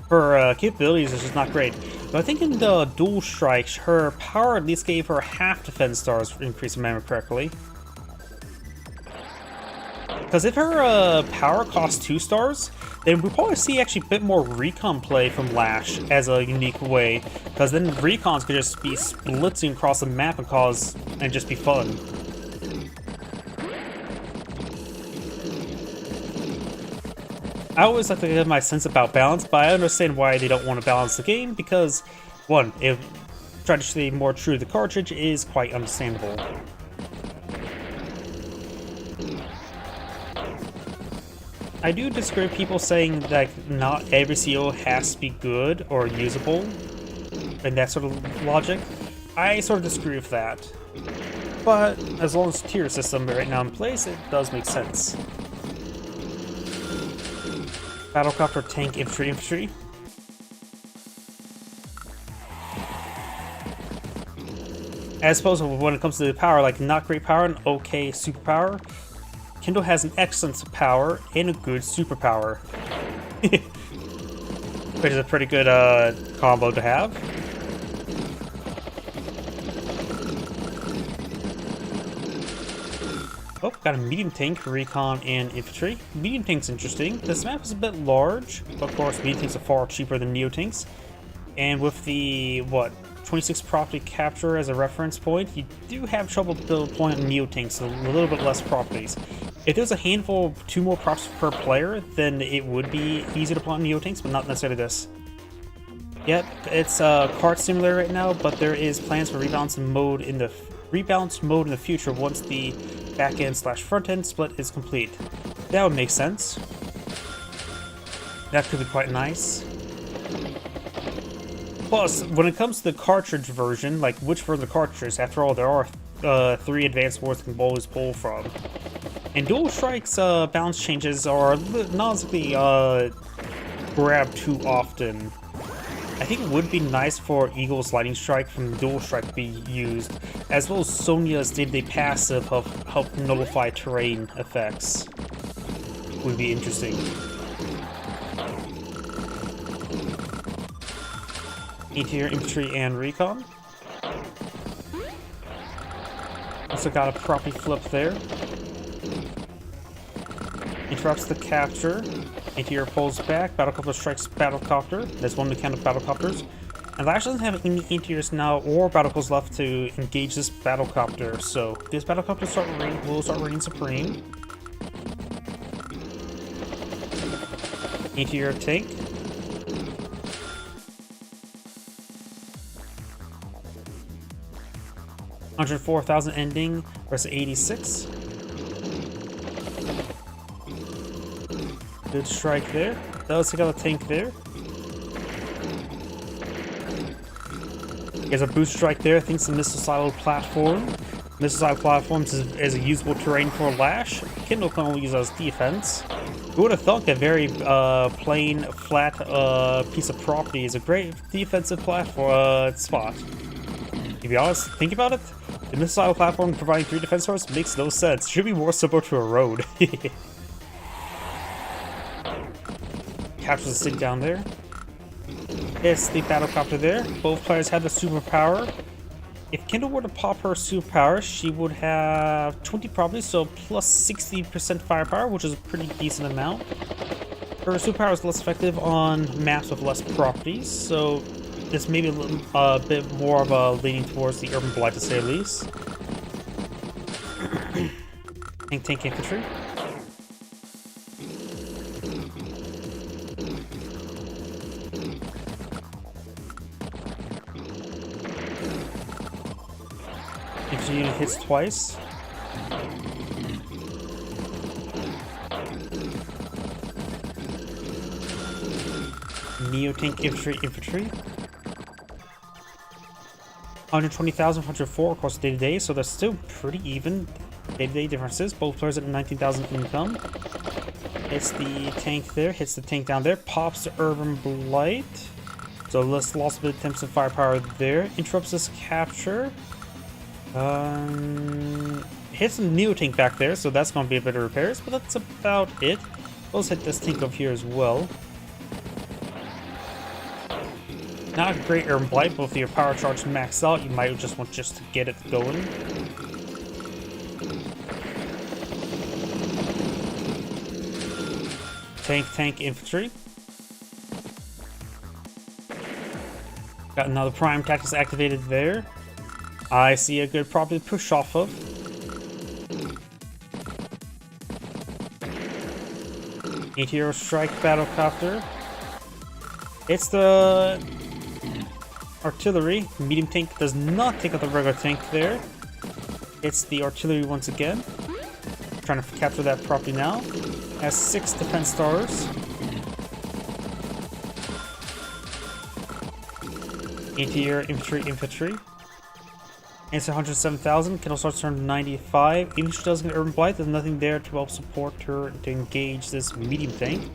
her capabilities is just not great. But I think in the dual strikes, her power at least gave her half defense stars increase, if I remember correctly. Because if her power costs 2 stars, then we'll probably see actually a bit more recon play from Lash as a unique way. Because then recons could just be splitting across the map and just be fun. I always like to get my sense about balance, but I understand why they don't want to balance the game, because, one, if trying to stay more true to the cartridge is quite understandable. I do disagree with people saying that not every CO has to be good or usable, and that sort of logic. I sort of disagree with that. But as long as the tier system right now in place, it does make sense. Battlecopter, tank, infantry. I suppose when it comes to the power, like not great power and okay superpower, Kindle has an excellent power and a good superpower. Which is a pretty good combo to have. Oh, got a medium tank, recon, and infantry. Medium tank's interesting. This map is a bit large, but of course medium tanks are far cheaper than neo tanks. And with the, 26 property capture as a reference point, you do have trouble deploying neo tanks, a little bit less properties. If there's a handful of 2 more props per player, then it would be easier to deploy neo tanks, but not necessarily this. Yep, it's a card simulator right now, but there is plans for rebalance mode in the future once the back-end / front-end split is complete. That would make sense. That could be quite nice. Plus, when it comes to the cartridge version, like which version of the cartridge, after all, there are 3 advanced wars you can always pull from. And Dual Strike's balance changes are not exactly grabbed too often. I think it would be nice for Eagle's Lightning Strike from Dual Strike to be used, as well as Sonya's day-to-day passive of help nullify terrain effects. Would be interesting. Interior infantry and recon. Also got a property flip there. Interrupts the capture. Interior pulls back. Battlecopter strikes battlecopter. There's one to count of battlecopters. And Lash doesn't have any interiors now or battlecopters left to engage this battlecopter, so this battlecopter will start reigning supreme. Interior tank. $104,000 ending versus 86. Good strike there. Does take out a tank there. He has a boost strike there. Thinks the missile silo platform. Missile silo platforms is a usable terrain for Lash. Kindle can only use as defense. Who would have thought that very plain, flat piece of property is a great defensive platform spot? To be honest, think about it. The missile silo platform providing 3 defense towers makes no sense. Should be more similar to a road. Captures the stick down there. It's the battlecopter there. Both players have the superpower. If Kindle were to pop her superpower, she would have 20 properties, so plus 60% firepower, which is a pretty decent amount. Her superpower is less effective on maps with less properties, so this may be a bit more of a leaning towards the Urban Blight, to say the least. Tank infantry. Infantry unit hits twice. Neo tank infantry. 120,000, 104 across day-to-day, so that's still pretty even day-to-day differences. Both players at 19,000 income. Hits the tank there, hits the tank down there, pops the Urban Blight. So less loss of attempts of firepower there. Interrupts this capture. Hits the Neo tank back there, so that's going to be a bit of repairs, but that's about it. Let's hit this tank over here as well. Not a great Urban Blight, but with your power charge maxed out, you might just want to get it going. Tank infantry. Got another prime tactics activated there. I see a good property to push off of. Meteor strike battlecopter. It's the artillery. Medium tank does not take out the regular tank there. It's the artillery once again. Trying to capture that property now. Has 6 defense stars. Interior infantry. It's 107,000. Kindle starts turn 95. Even if she does get Urban Blight, there's nothing there to help support her to engage this medium tank.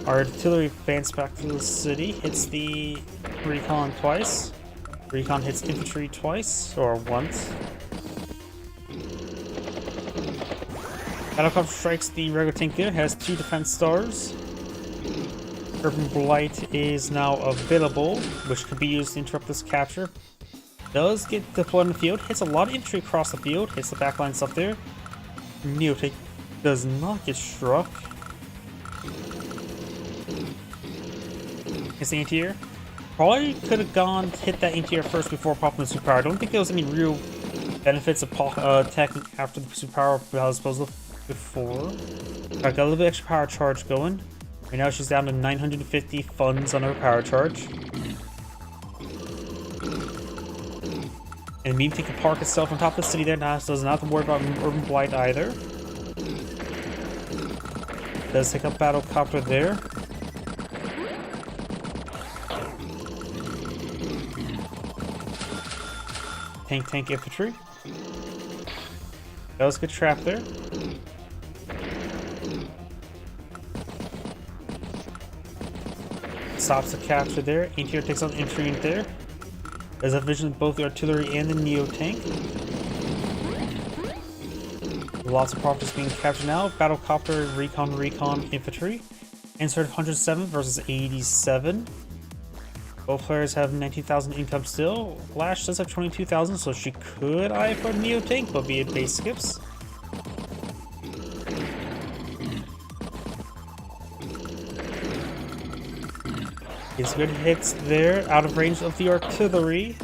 Our artillery advanced back to the city. Hits the recon twice. Recon hits infantry twice, or once. Battlecraft strikes the regular tank there, has 2 defense stars. Urban Blight is now available, which could be used to interrupt this capture. Does get deployed in the field, hits a lot of infantry across the field, hits the backline stuff there. Neotank does not get struck. Hits the anti-air. Probably could have gone hit that anti-air first before popping the superpower. I don't think there was any real benefits of attacking after the superpower as opposed to before. I got a little bit extra power charge going. Right now she's down to 950 funds on her power charge. And Meme Tank can park itself on top of the city there, now does not have to worry about Urban Blight either. Does take up Battlecopter there. Tank infantry. Does get trapped there. Stops the capture there. Anti-air takes out the infantry in there. There's a vision of both the artillery and the Neo-tank. Lots of properties being captured now. Battlecopter, recon, infantry. Insert 107 versus 87. Both players have 19,000 income still. Lash does have 22,000, so she could eye for Neo-tank, but be it base skips. Gets good hits there, out of range of the artillery.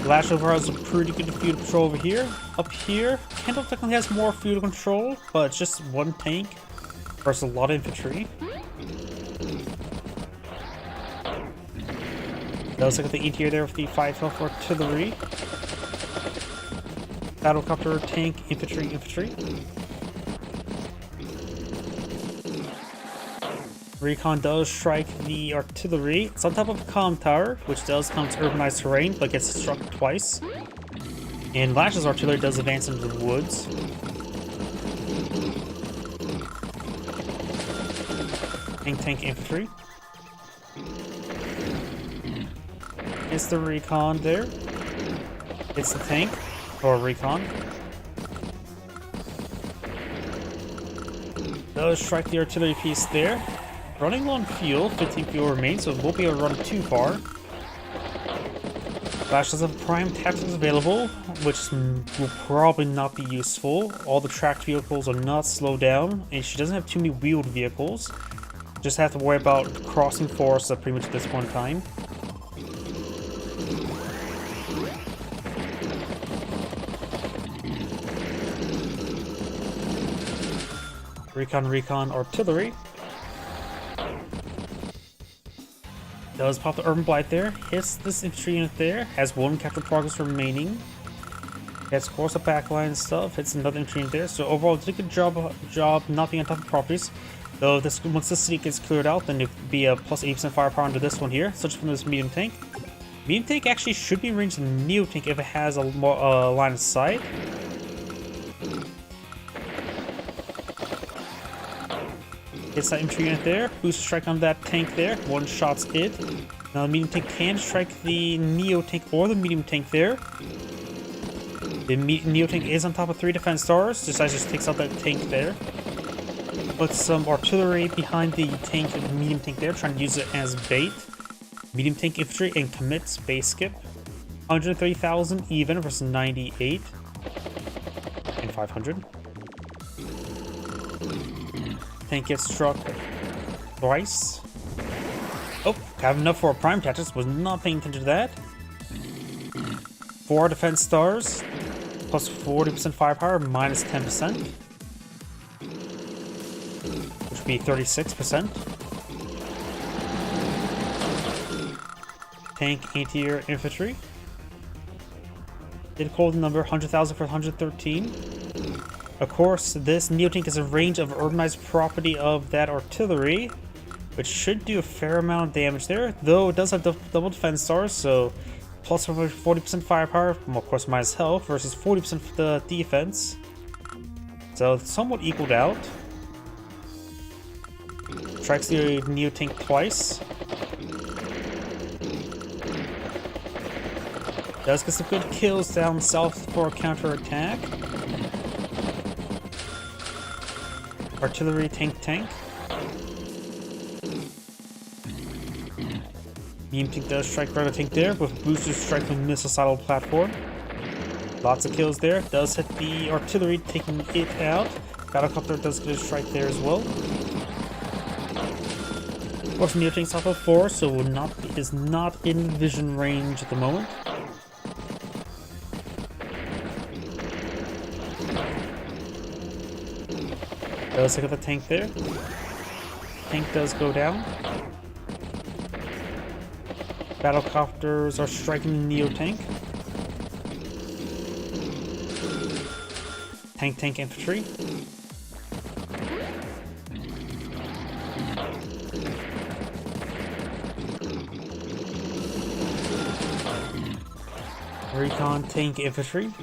Lash over has a pretty good field control over here. Up here, Kendall technically has more field control, but it's just one tank versus a lot of infantry. Does look at the anti-air there with the 5 health artillery. Battlecopter, tank, infantry. Recon does strike the artillery. It's on top of a comm tower, which does come to urbanized terrain, but gets struck twice. And Lash's artillery does advance into the woods. Tank, infantry. It's the recon there. It's the tank, or recon. Does strike the artillery piece there. Running low on fuel, 15 fuel remains, so it won't be able to run too far. Flash does have prime tactics available, which will probably not be useful. All the tracked vehicles are not slowed down, and she doesn't have too many wheeled vehicles. Just have to worry about crossing forests at pretty much this one time. Recon, artillery. Does pop the Urban Blight there, hits this infantry unit there, has 1 capture progress remaining. Gets course of backline stuff, hits another infantry unit there, so overall did a good job not being on top of properties. Though this, once this city gets cleared out, then it'll be a plus 80% firepower into this one here, such from this medium tank. Medium tank actually should be in range of the Neo tank if it has a more line of sight. Hits that infantry unit there, boost strike on that tank there, 1 shot's it. Now the medium tank can strike the Neo tank or the medium tank there. The Neo tank is on top of 3 defense stars, just takes out that tank there. Puts some artillery behind the tank and the medium tank there, trying to use it as bait. Medium tank infantry and commits base skip. 130,000 even versus 98 and 500. Tank gets struck twice. Oh, have enough for a prime tactics. Was not paying attention to that. 4 defense stars, plus 40% firepower, minus 10%, which would be 36%. Tank, anti-air, infantry. Did call the number 100,000 for 113. Of course, this Neo-tank is a range of urbanized property of that artillery, which should do a fair amount of damage there, though it does have double defense stars, so plus 40% firepower, of course minus health, versus 40% for the defense. So it's somewhat equaled out. Strikes the Neo-tank twice. Does get some good kills down south for a counter-attack. Artillery, tank. Medium tank does strike regular tank there with boosters strike from missile platform. Lots of kills there. Does hit the artillery, taking it out. Battlecopter does get a strike there as well. Of course, Neo tank's off of 4, so is not in vision range at the moment. Does look at the tank there. Tank does go down. Battlecopters are striking the Neo tank. Tank infantry. Recon tank infantry.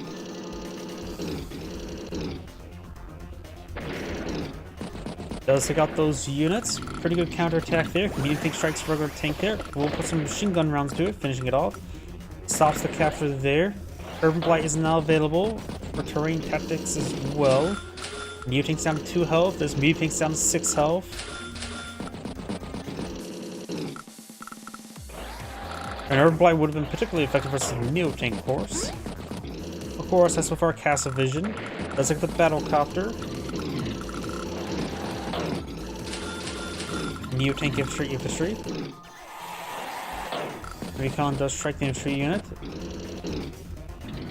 Does take out those units. Pretty good counterattack there. Medium tank strikes regular tank there. We'll put some machine gun rounds to it, finishing it off. Stops the capture there. Urban Blight is now available for terrain tactics as well. Neo tank's down to 2 health. There's medium tank's down to 6 health. And Urban Blight would have been particularly effective versus the Neo tank, of course. Of course, that's with our cast of vision. Let's look at the Battlecopter. Neo tank infantry. Recon does strike the infantry unit.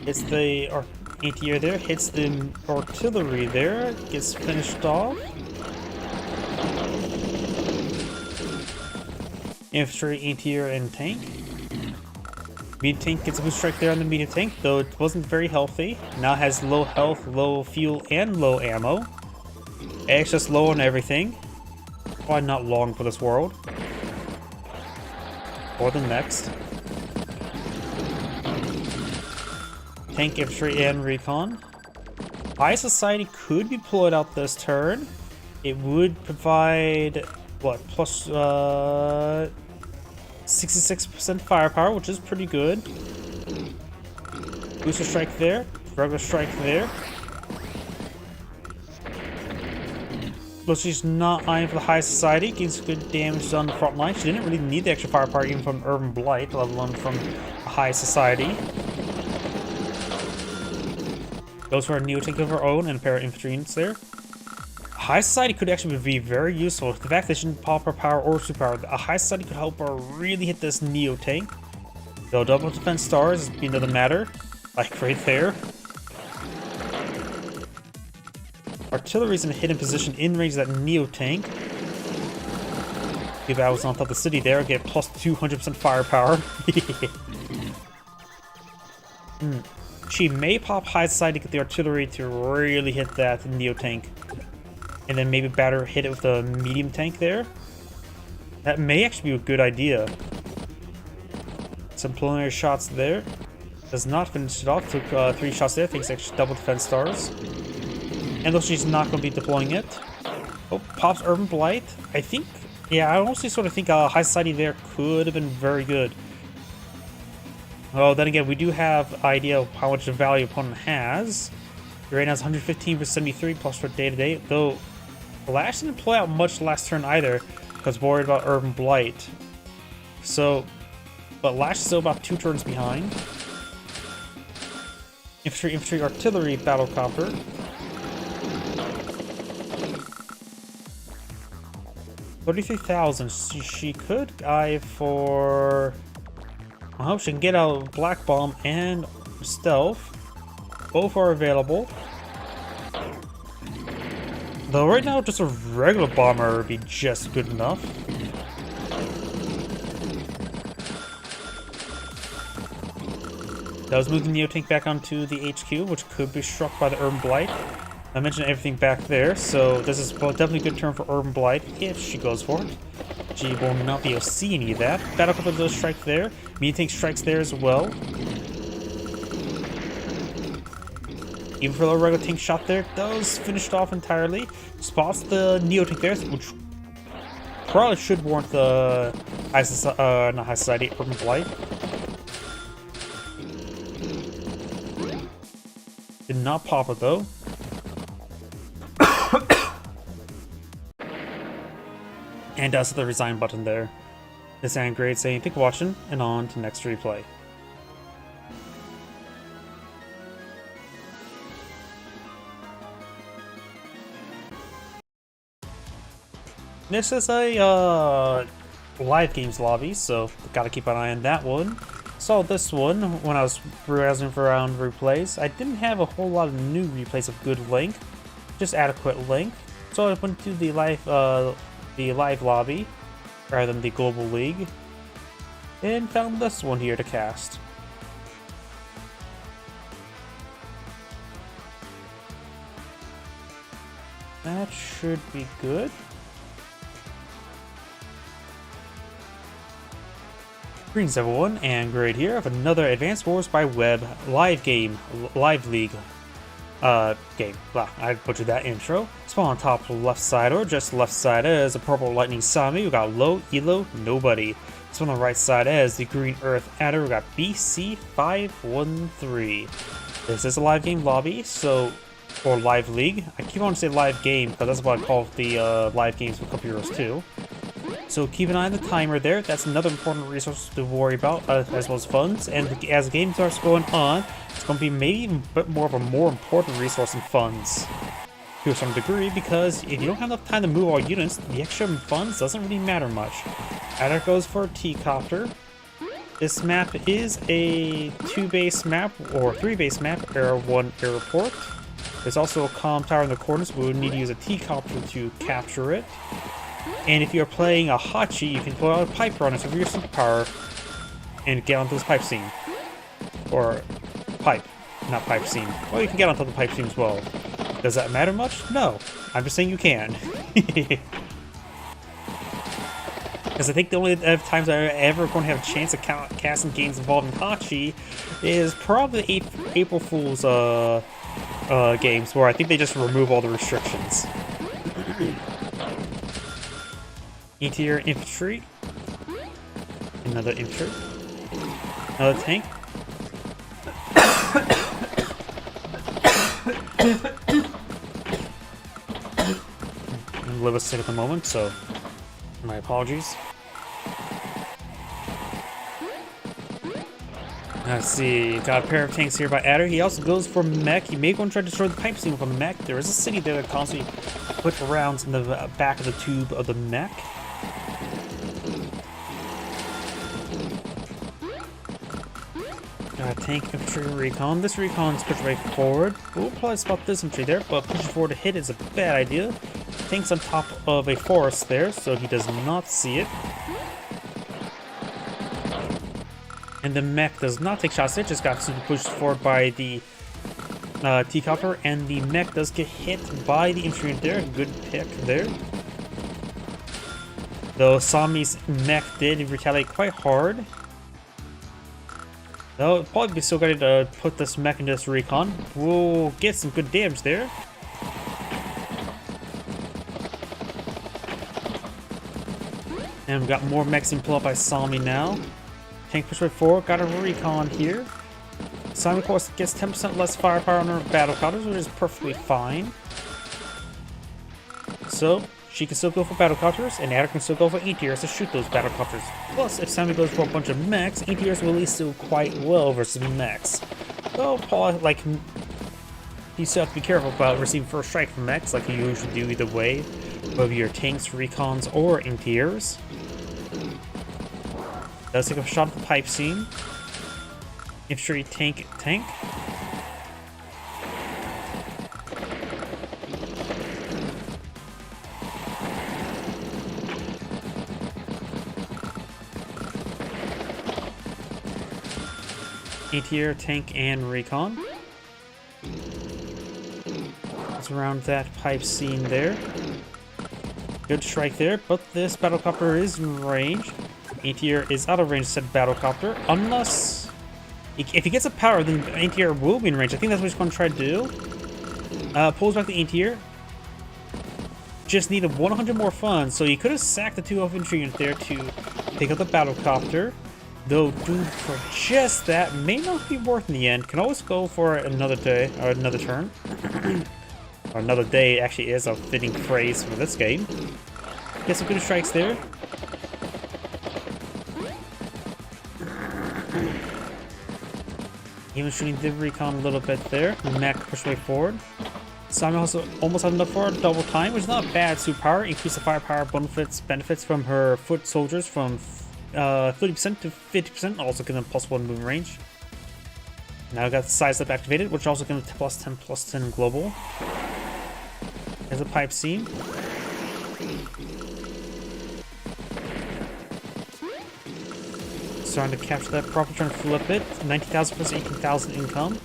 Hits the anti-air there. Hits the artillery there. Gets finished off. Infantry, anti-air, and tank. Medium tank gets a boost strike there on the medium tank, though it wasn't very healthy. Now has low health, low fuel, and low ammo. It's just low on everything. Probably not long for this world. Or the next. Tank, infantry, and recon. High Society could be pulled out this turn. It would provide, what, plus 66% firepower, which is pretty good. Booster strike there. Regular strike there. But she's not eyeing for the High Society. Gains good damage on the front line. She didn't really need the extra firepower even from Urban Blight, let alone from the High Society. Goes for a Neo tank of her own and a pair of infantry units there. High Society could actually be very useful. The fact that she didn't pop her power or superpower, a High Society could help her really hit this Neo tank. Though double defense stars, it doesn't matter. Like right there. Artillery's in a hidden position in range of that Neo tank. If I was on top of the city there, I'd get plus 200% firepower. She may pop High Society to get the artillery to really hit that Neo tank. And then maybe hit it with a medium tank there. That may actually be a good idea. Some preliminary shots there. Does not finish it off. Took 3 shots there. Thanks to extra double defense stars. And though she's not going to be deploying it. Oh, pops Urban Blight. I think, yeah, I honestly sort of think High Society there could have been very good. Oh, then again, we do have an idea of how much the value opponent has. Right now it's 115 for 73 plus for day-to-day. Though, Lash didn't play out much last turn either because worried about Urban Blight. So, but Lash is still about 2 turns behind. Infantry, artillery, battlecopter. 33,000. She could eye for. I hope she can get out Black Bomb and Stealth. Both are available. Though right now, just a regular bomber would be just good enough. That was moving the Neo tank back onto the HQ, which could be struck by the Urban Blight. I mentioned everything back there, so this is definitely a good turn for Urban Blight if she goes for it. She will not be able to see any of that. Battlecopter does strike there. Medium tank strikes there as well. Even for the regular tank shot there, does finish it off entirely. Spots the Neo tank there, which probably should warrant the not High Society, Urban Blight. Did not pop it though. And does the resign button there. This and grade saying thank you for watching, and on to next replay. This is a live games lobby, so gotta keep an eye on that one. Saw this one when I was browsing for around replays. I didn't have a whole lot of new replays of good length, just adequate length. So I went to the live lobby rather than the global league, and found this one here to cast. That should be good. Greetings everyone, and Grade here of another Advanced Wars by Web live league game. Wow, I butchered that intro. Spawn on top left side, or just left side as a purple lightning summery. We got low elo nobody. Spawn on the right side as the green earth adder. We got BC513. This is a live game lobby, so or live league. I keep on saying live game because that's what I call the live games for Cup Heroes 2. So keep an eye on the timer there. That's another important resource to worry about, as well as funds. And as the game starts going on, it's going to be maybe even a bit more of a more important resource than funds to some degree, because if you don't have enough time to move all units, the extra funds doesn't really matter much. Adder goes for a T-copter. This map is a 2-base map or 3-base map, Era 1 airport. There's also a comm tower in the corners. We would need to use a T-copter to capture it. And if you're playing a Hachi, you can pull out a pipe runners with your superpower and get onto this pipe scene. Or pipe, not pipe scene. Well, you can get onto the pipe scene as well. Does that matter much? No. I'm just saying you can. Because I think the only times I'm ever going to have a chance of casting games involving Hachi is probably April Fool's games, where I think they just remove all the restrictions. Interior infantry. Another infantry. Another tank. I'm a little bit sick at the moment, so my apologies. Let's see, got a pair of tanks here by Adder. He also goes for mech. He may go and try to destroy the pipe scene with a mech. There is a city there that constantly puts rounds in the back of the tube of the mech. Got a tank, infantry, recon. This recon is pushed right forward. We'll probably spot this infantry there, but pushing forward to hit is a bad idea. Tank's on top of a forest there, so he does not see it. And the mech does not take shots there, just got super pushed forward by the T-copter, and the mech does get hit by the infantry there. Good pick there. Though Sami's mech did retaliate quite hard. Though it'll probably be still going to put this mech into this recon. We'll get some good damage there. And we've got more mechs in pull up by Sami now. Tank push right forward, got a recon here. Sami, of course, gets 10% less firepower on her battle copters, which is perfectly fine. So, she can still go for battle copters, and Adder can still go for ATRs to shoot those battle copters. Plus, if Sami goes for a bunch of mechs, ATRs will at least do quite well versus mechs. Though, Paul, like, you still have to be careful about receiving first strike from mechs, like you usually do either way, whether you're tanks, recons, or ATRs. Does take a shot at the pipe scene. Infantry, tank. ATR, tank, and recon. Let's around that pipe scene there. Good strike there, but this battlecopter is in range. ATR is out of range, said battlecopter, unless if he gets a power, then ATR will be in range. I think that's what he's going to try to do. Pulls back the ATR. Just needed 100 more funds, so he could have sacked the 2 infantry unit there to take out the battlecopter. Though doomed for just that may not be worth in the end. Can always go for another day, or another turn. Or another day actually is a fitting phrase for this game. Get some good strikes there. Even shooting the recon a little bit there. Mech push way forward. Summery also almost had enough for a double time, which is not bad superpower. Increase the firepower benefits from her foot soldiers from 30% to 50%. Also give them +1 movement range. Now we got the size up activated, which also gives them +10 global. There's a pipe seam. Starting to capture that proper, trying to flip it. 90,000 plus 18,000 income.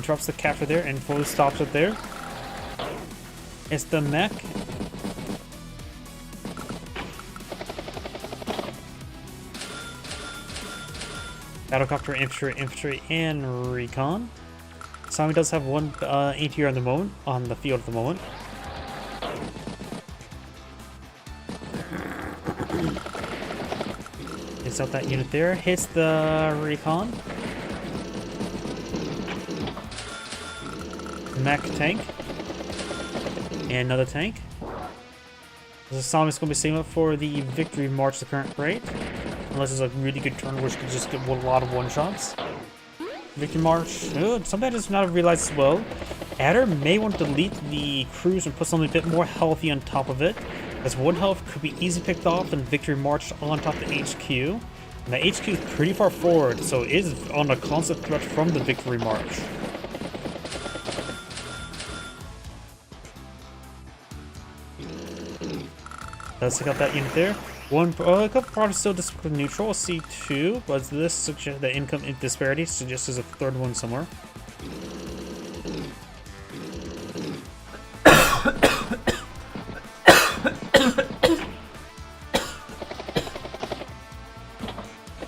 Drops the capture there and fully stops it there. It's the mech. Battlecopter, infantry, and recon. Sami does have one ATR on the moment, on the field at the moment. Hits out that unit there. Hits the recon. Mech tank. And another tank. So Sami's going to be saving up for the victory march the current rate. Unless it's a really good turn which could just get a lot of one-shots. Victory march. Something I just not realized as well. Adder may want to delete the cruise and put something a bit more healthy on top of it. As one health could be easily picked off and victory marched on top of the HQ. And the HQ is pretty far forward, so it is on a constant threat from the victory march. Let's take out that unit there. A couple products still just neutral, C2, but this suggests the income disparity suggests there's a third one somewhere.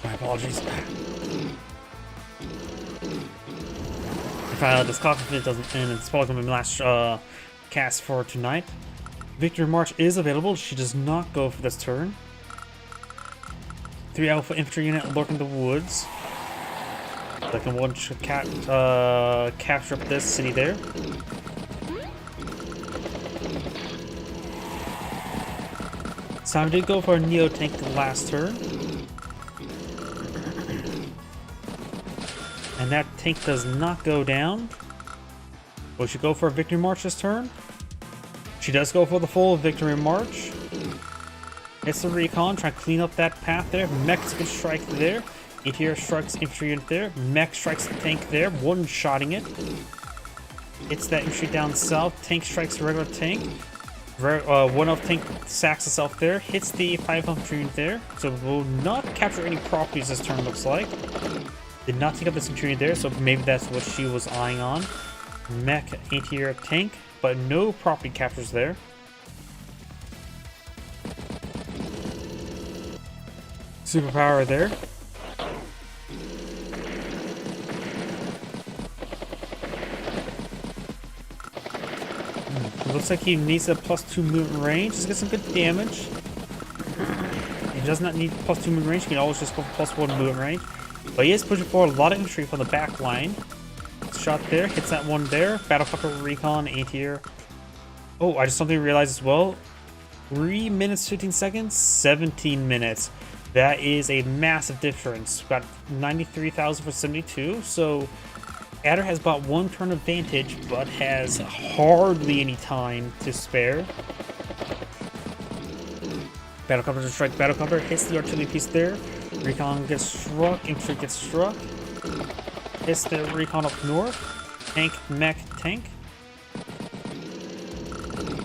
My apologies. If this coffee doesn't end, it's probably going to be my last cast for tonight. Victory March is available. She does not go for this turn. 3 Alpha Infantry unit lurking in the woods. They can capture up this city there. Sam did go for a Neo tank last turn. And that tank does not go down. Will she go for a Victory March this turn? She does go for the full Victory March. It's the recon, trying to clean up that path there. Mech's good strike there. ATR strikes infantry unit there. Mech strikes the tank there, one-shotting it. Hits that infantry down south. Tank strikes the regular tank. One of tank sacks itself there. Hits the 5 infantry unit there. So will not capture any properties this turn, looks like. Did not take up this infantry unit there, so maybe that's what she was eyeing on. Mech, ATR, tank, but no property captures there. Superpower there. Looks like he needs a +2 movement range. Just get some good damage. He does not need +2 movement range. He can always just go for +1 movement range. But he is pushing forward a lot of infantry from the back line. Shot there, hits that one there. Battlecopter, recon, ATR. Oh, I just something realized as well. 3 minutes, 15 seconds, 17 minutes. That is a massive difference. Got 93,000 for 72. So Adder has about 1 turn advantage, but has hardly any time to spare. Battlecopter to strike. Battlecopter hits the artillery piece there. Recon gets struck. Infantry gets struck. Hits the recon up north. Tank, mech, tank.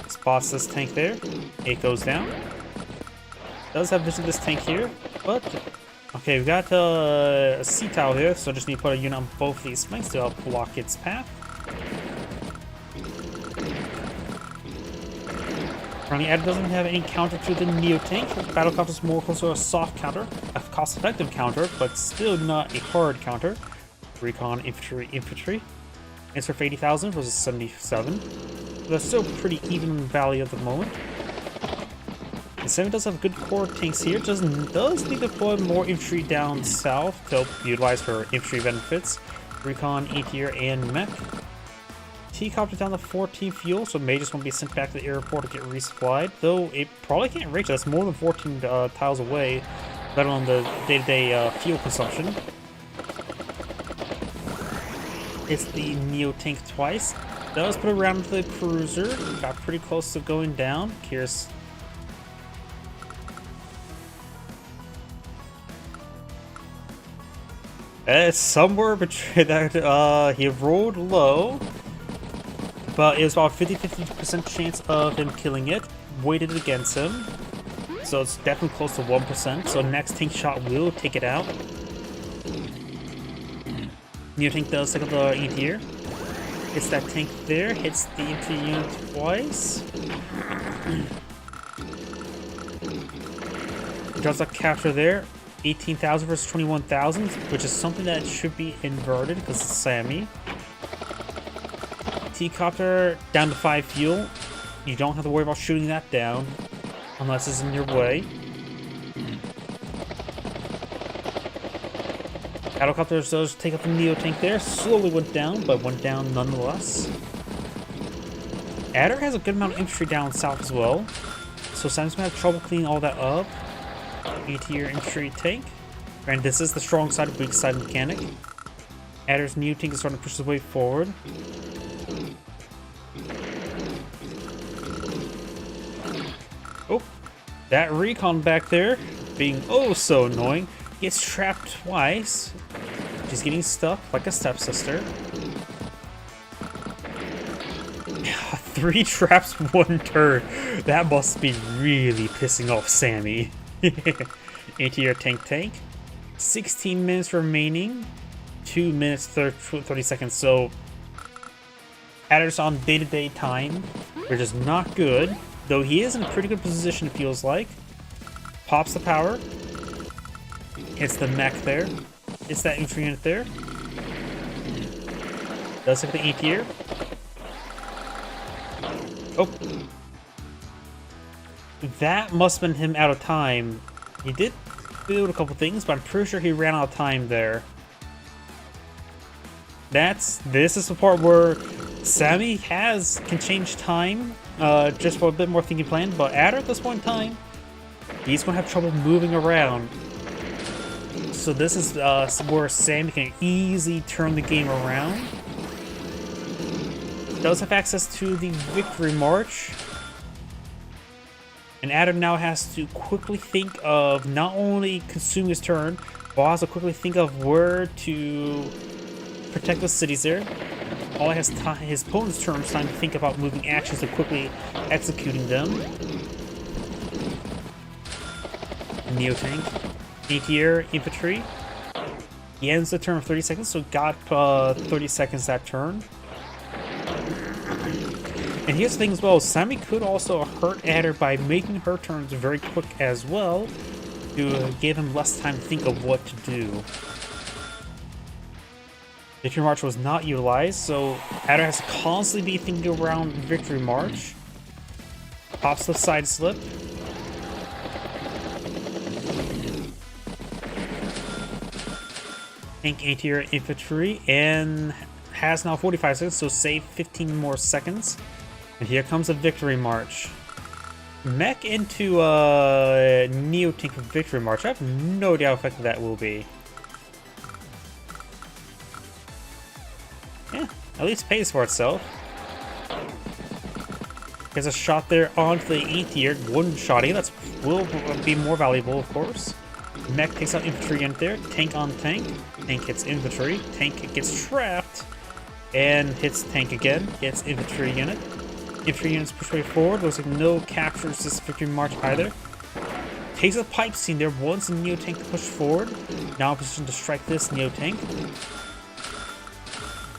Spots this tank there. It goes down. Does have vision this tank here, but okay, we got a sea tower here, so just need to put a unit on both of these flanks to help block its path. Currently, Adder doesn't have any counter to the Neo tank. Battlecopter is more close to a soft counter, a cost-effective counter, but still not a hard counter. Recon, infantry. It's for 80,000 versus 77. That's still pretty even value at the moment. Sammy does have good core tanks here, does need to deploy more infantry down south to help utilize her infantry benefits. Recon, A-tier, and mech. T-copter down to 14 fuel, so may just want to be sent back to the airport to get resupplied. Though it probably can't reach us, more than 14 tiles away, let alone the day-to-day fuel consumption. Hits the Neo tank twice. Does put it around the cruiser. Got pretty close to going down. Curious. Somewhere between that, he rolled low, but it was about 50% chance of him killing it. Weighted against him, so it's definitely close to 1%. So next tank shot will take it out. Neo tank does take up the E-tier. Hits that tank there, hits the infantry unit twice. Draws a capture there. 18,000 versus 21,000, which is something that should be inverted because it's Sammy. T-copter down to 5 fuel. You don't have to worry about shooting that down unless it's in your way. Helicopters does take up the Neo tank there. Slowly went down, but went down nonetheless. Adder has a good amount of infantry down south as well, so Sammy's gonna have trouble cleaning all that up. A-tier infantry tank. And this is the strong side, weak side mechanic. Adder's Neo tank is starting to push his way forward. Oh, that recon back there, being oh so annoying, gets trapped twice. She's getting stuck like a stepsister. 3 traps, 1 turn. That must be really pissing off Sammy. A-tier tank. 16 minutes remaining. 2 minutes 30 seconds. So Adder's on day-to-day time, which is not good. Though he is in a pretty good position, it feels like. Pops the power. Hits the mech there. Hits that infantry unit there. Does hit the A-tier. Oh. That must have been him out of time. He did build a couple things, but I'm pretty sure he ran out of time there. This is the part where Sammy can change time just for a bit more thinking plan, but Adder at this point in time, he's going to have trouble moving around. So this is where Sammy can easily turn the game around. Does have access to the victory march. And Adder now has to quickly think of not only consuming his turn, but also quickly think of where to protect the cities there. All has his opponent's turn time to think about moving actions and quickly executing them. Neo tank, A-tier infantry. He ends the turn of 30 seconds, so got 30 seconds that turn. And here's the thing as well, Sammy could also hurt Adder by making her turns very quick as well to give him less time to think of what to do. Victory March was not utilized, so Adder has to constantly be thinking around Victory March. Pops the side slip. Tank A-tier infantry, and has now 45 seconds, so save 15 more seconds. And here comes a Victory March. Mech into Neo tank for Victory March. I have no idea how effective that will be. Yeah, at least pays for itself. There's a shot there onto the A-tier, one-shotting. That will be more valuable, of course. Mech takes out infantry in there. Tank on tank. Tank hits infantry. Tank gets trapped. And hits tank again. Hits infantry unit. Infantry units push way forward. Looks like no captures this Victory March either. Takes a pipe scene there. Once the Neo tank to push forward. Now in position to strike this Neo tank.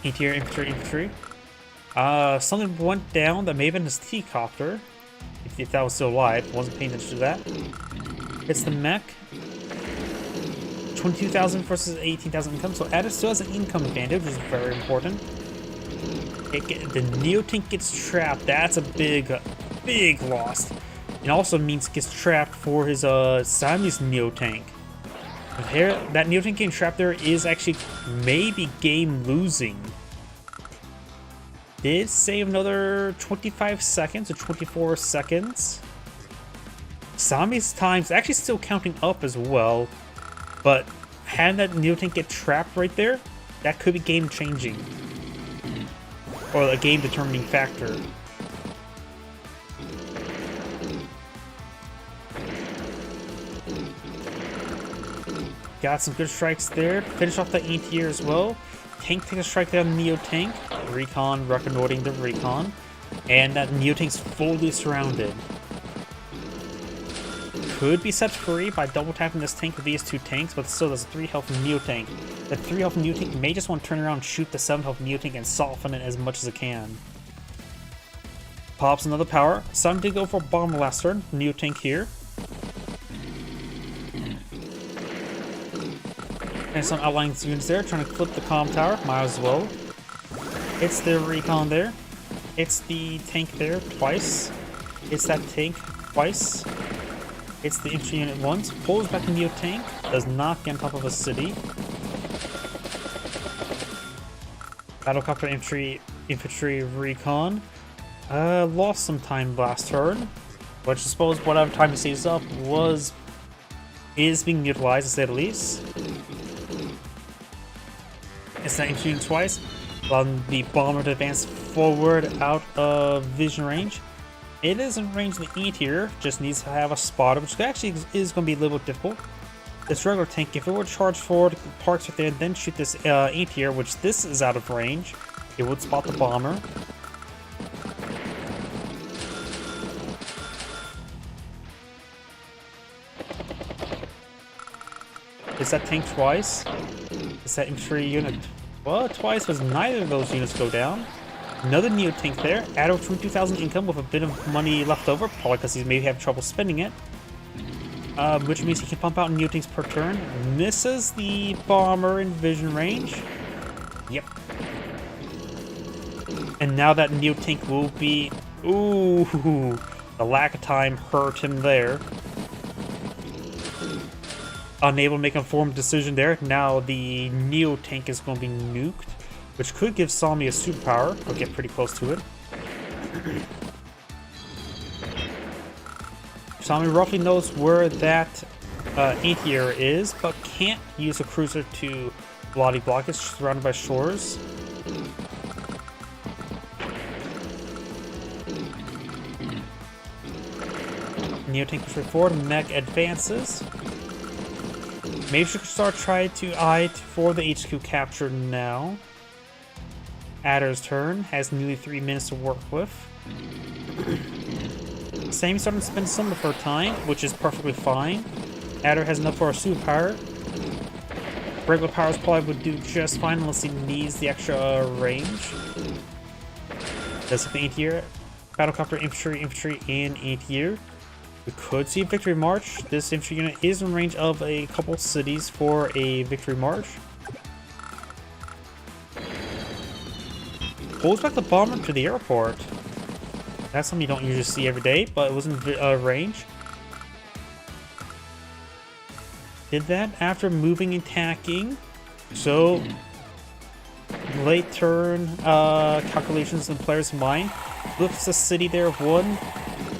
A-tier infantry. Something went down that may have been his T-copter. If that was still alive. Wasn't paying attention to that. Hits the mech. 22,000 versus 18,000 income. So Adder still has an income advantage, which is very important. The Neo tank gets trapped. That's a big loss. It also means gets trapped for his Sammy's Neo Tank. Here, that Neo Tank getting trapped there is actually maybe game losing. Did save another 25 seconds or 24 seconds. Sammy's time's actually still counting up as well, but having that Neo Tank get trapped right there, that could be game changing. Or a game determining factor. Got some good strikes there. Finish off the anti-air as well. Tank takes a strike there on the Neo Tank. Recon reconnoitering the Recon. And that Neo Tank's fully surrounded. Could be set free by double tapping this tank with these two tanks, but still there's a 3 health Neo Tank. That 3 health Neo Tank may just want to turn around and shoot the 7 health Neo Tank and soften it as much as it can. Pops another power. Some did go for a bomb last turn. Neo Tank here. And some outlying units there, trying to clip the comm tower. Might as well. It's the Recon there. It's the tank there twice. It's that tank twice. It's the infantry unit once. Pulls back the Neo Tank. Does not get on top of a city. Battlecopter infantry Recon. Lost some time last turn. Which I suppose whatever time he saves up is being utilized to say the least. It's that infantry unit twice. Allowing the bomber to advance forward out of vision range. It is in range of the anti-air, just needs to have a spotter, which actually is going to be a little bit difficult. This regular tank, if it were to charge forward, parks right there, and then shoot this anti-air, which this is out of range, it would spot the bomber. Is that tank twice? Is that infantry unit? Well, twice, because neither of those units go down. Another Neo Tank there, add over 22,000 income with a bit of money left over, probably because he's maybe having trouble spending it. Which means he can pump out Neo Tanks per turn. Misses the bomber in vision range. Yep. And now that Neo Tank will be... Ooh, the lack of time hurt him there. Unable to make an informed decision there. Now the Neo Tank is going to be nuked, which could give Sami a superpower, or get pretty close to it. Sami roughly knows where that anti-air is, but can't use a cruiser to bloody block it, surrounded by shores. Neo Tank pushes forward, mech advances. Maybe she could start trying to eye for the HQ capture now. Adder's turn, has nearly 3 minutes to work with. Sammy starting to spend some of her time, which is perfectly fine. Adder has enough for a superpower. Regular powers probably would do just fine unless he needs the extra range. Does the anti-air, battlecopter, infantry, and anti-air. We could see a victory march. This infantry unit is in range of a couple cities for a victory march. Pulls back the bomber to the airport. That's something you don't usually see every day, but it was in range. Did that after moving and attacking. So, late turn calculations in the player's mind. Lifts a city there of 1,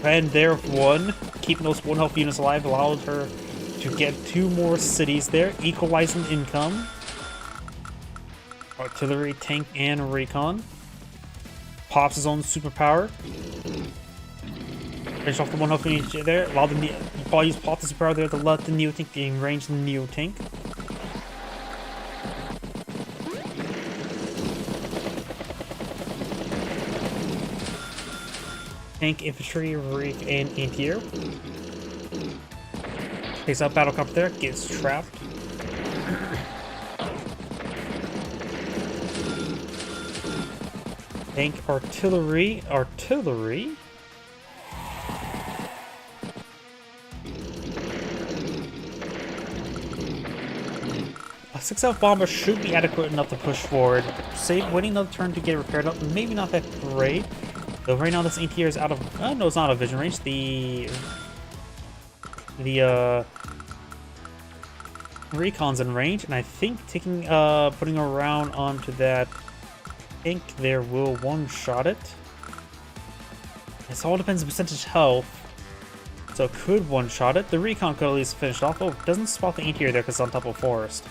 and there of 1. Keeping those 1 health units alive allowed her to get 2 more cities there, equalizing income. Artillery, tank, and recon. Pops his own superpower. Finish off the 1 health unit there. Allow the you probably use pop the superpower there to let the Neo Tank range the Neo Tank. Tank, infantry, reef, and anti-air. Takes out battlecopter there, gets trapped. Tank, artillery. A 6-health bomber should be adequate enough to push forward. Waiting another turn to get repaired up, maybe not that great. So right now this anti-air is out of... no, it's not out of vision range. The Recon's in range, and I think putting a round onto that tank there will one-shot it. It all depends on percentage health, so it could one-shot it. The Recon could at least finish it off. Oh, it doesn't spot the anti-air there because it's on top of forest.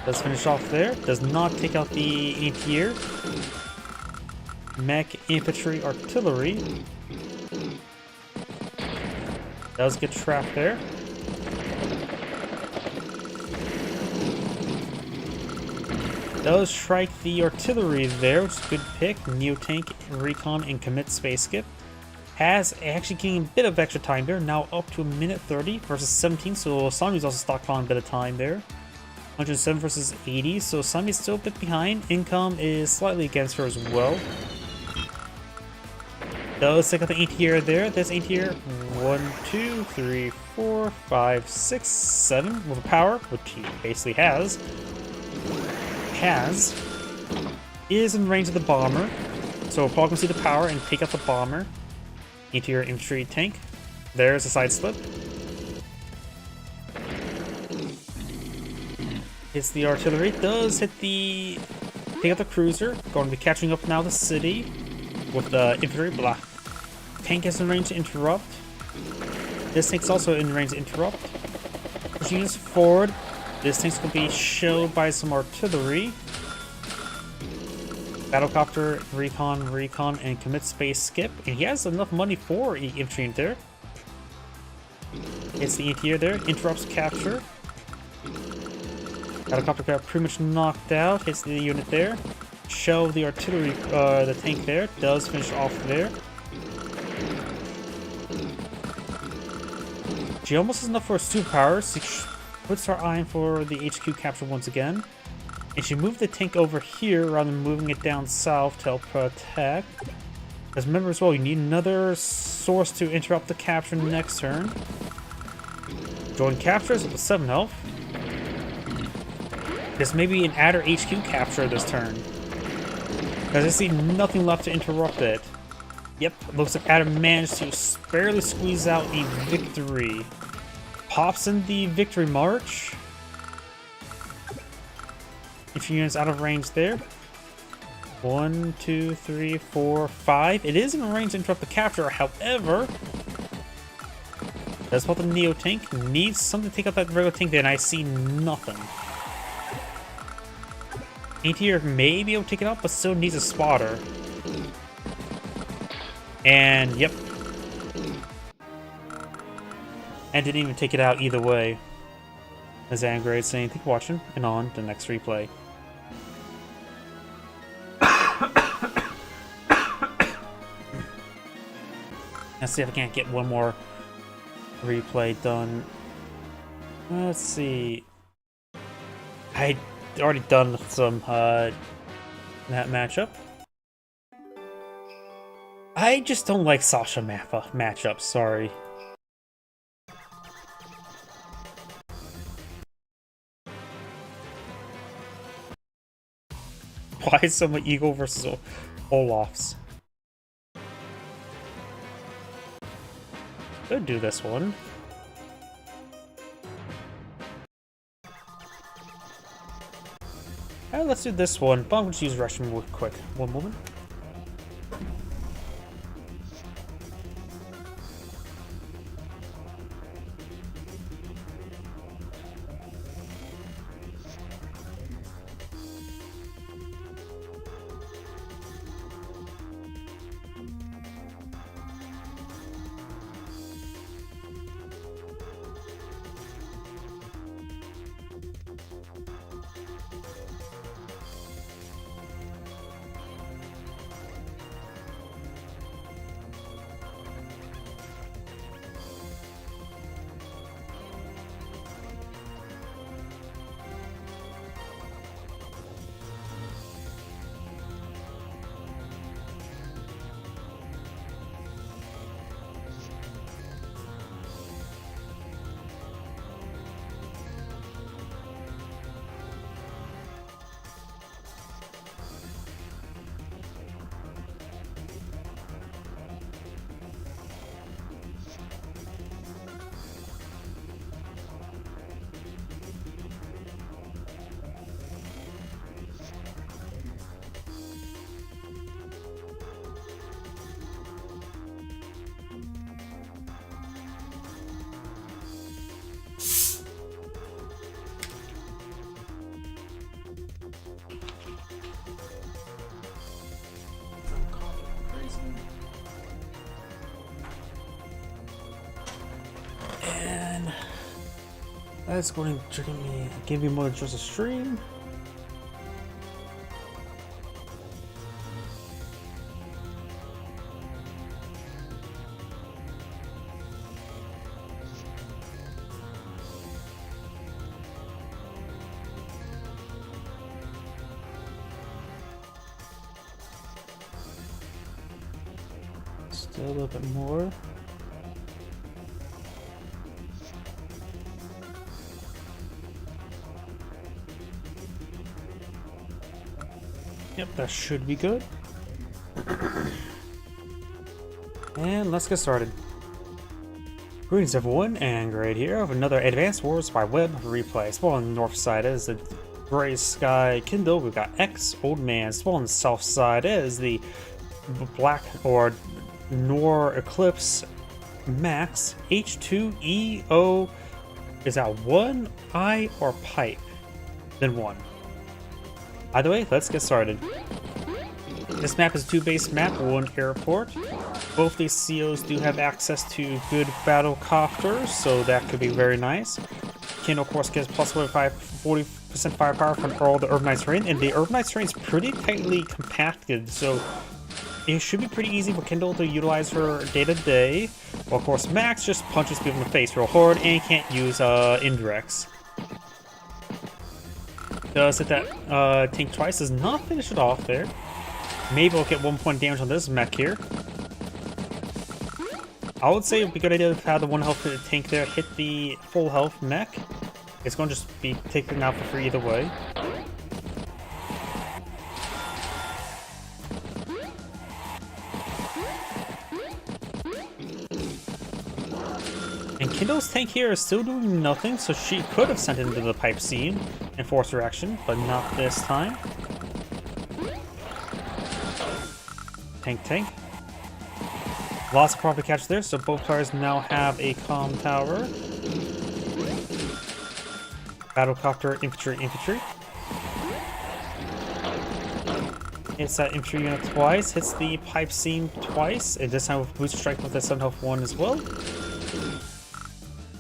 Does finish off there. Does not take out the anti-air. Mech, infantry, artillery. Does get trapped there. Does strike the artillery there, which is a good pick. Neo tank, recon, and commit space skip. Has actually gained a bit of extra time there. Now up to a minute 30 versus 17. So Sami's also stockpiling a bit of time there. 107 versus 80. So Sami's still a bit behind. Income is slightly against her as well. Does take out the anti-air there. This anti-air 1, 2, 3, 4, 5, 6, 7 with power, which he basically has, is in range of the bomber. So we'll probably see the power and take out the bomber. Anti-air infantry tank. There's a side slip. Hits the artillery. Does hit the... take out the cruiser. Going to be catching up now the city with the infantry. Blah. Tank is in range to interrupt. This tank's also in range to interrupt. Pushing units forward. This tank's going to be shelled by some artillery. Battlecopter, recon, and commit space skip. And he has enough money for infantry in there. Hits the anti-air there. Interrupts capture. Battlecopter got pretty much knocked out. Hits the unit there. Shell the artillery, the tank there. Does finish off there. She almost has enough for her superpowers. She puts her eye for the HQ capture once again. And she moved the tank over here rather than moving it down south to help protect. As remember as well, you need another source to interrupt the capture next turn. Join captures with 7 health. This may be an adder HQ capture this turn. Because I see nothing left to interrupt it. Yep, looks like Adder managed to barely squeeze out a victory. Pops in the victory march. Infantry units out of range there. 1, 2, 3, 4, 5. It is in range to interrupt the capture, however. Does spot the Neo tank. Needs something to take out that regular tank there, and I see nothing. Anti-air may be able to take it out, but still needs a spotter. And, yep. And didn't even take it out either way. As Angrade saying, thank you for watching, and on the next replay. Let's see if I can't get one more replay done. Let's see. I already done some that matchup. I just don't like Sasha matchups, sorry. Why is someone Eagle versus Olaf's? Could do this one. Let's do this one, but I'm going to use Russian real quick. One moment. And that's going to give me more than just a stream. Still a little bit more. Yep, that should be good. And let's get started. Greetings everyone, and Great here of another Advanced Wars by Web replay. Small on the north side is the Gray Sky Kindle. We've got X Old Man. Small on the south side is the Black or Nor Eclipse Max. H2EO. Is that one I or pipe? Then one. Either way, let's get started. This map is a 2-base map, 1 airport. Both these COs do have access to good battle copters, so that could be very nice. Kindle, of course, gets plus 40% firepower from all the urbanized terrain, and the urbanized terrain is pretty tightly compacted, so it should be pretty easy for Kindle to utilize her day-to-day. Well, of course, Max just punches people in the face real hard and can't use indirects. Does hit that tank twice, does not finish it off there. Maybe we'll get 1 point damage on this mech here. I would say it would be a good idea to have the 1 health tank there hit the full health mech. It's going to just be taken out for free either way. And Kindle's tank here is still doing nothing, so she could have sent it into the pipe scene and forced her action, but not this time. Tank. Lots of property catch there, so both players now have a comm tower. Battlecopter, infantry. Hits that infantry unit twice, hits the pipe scene twice, and this time with boost strike with the 7 health 1 as well.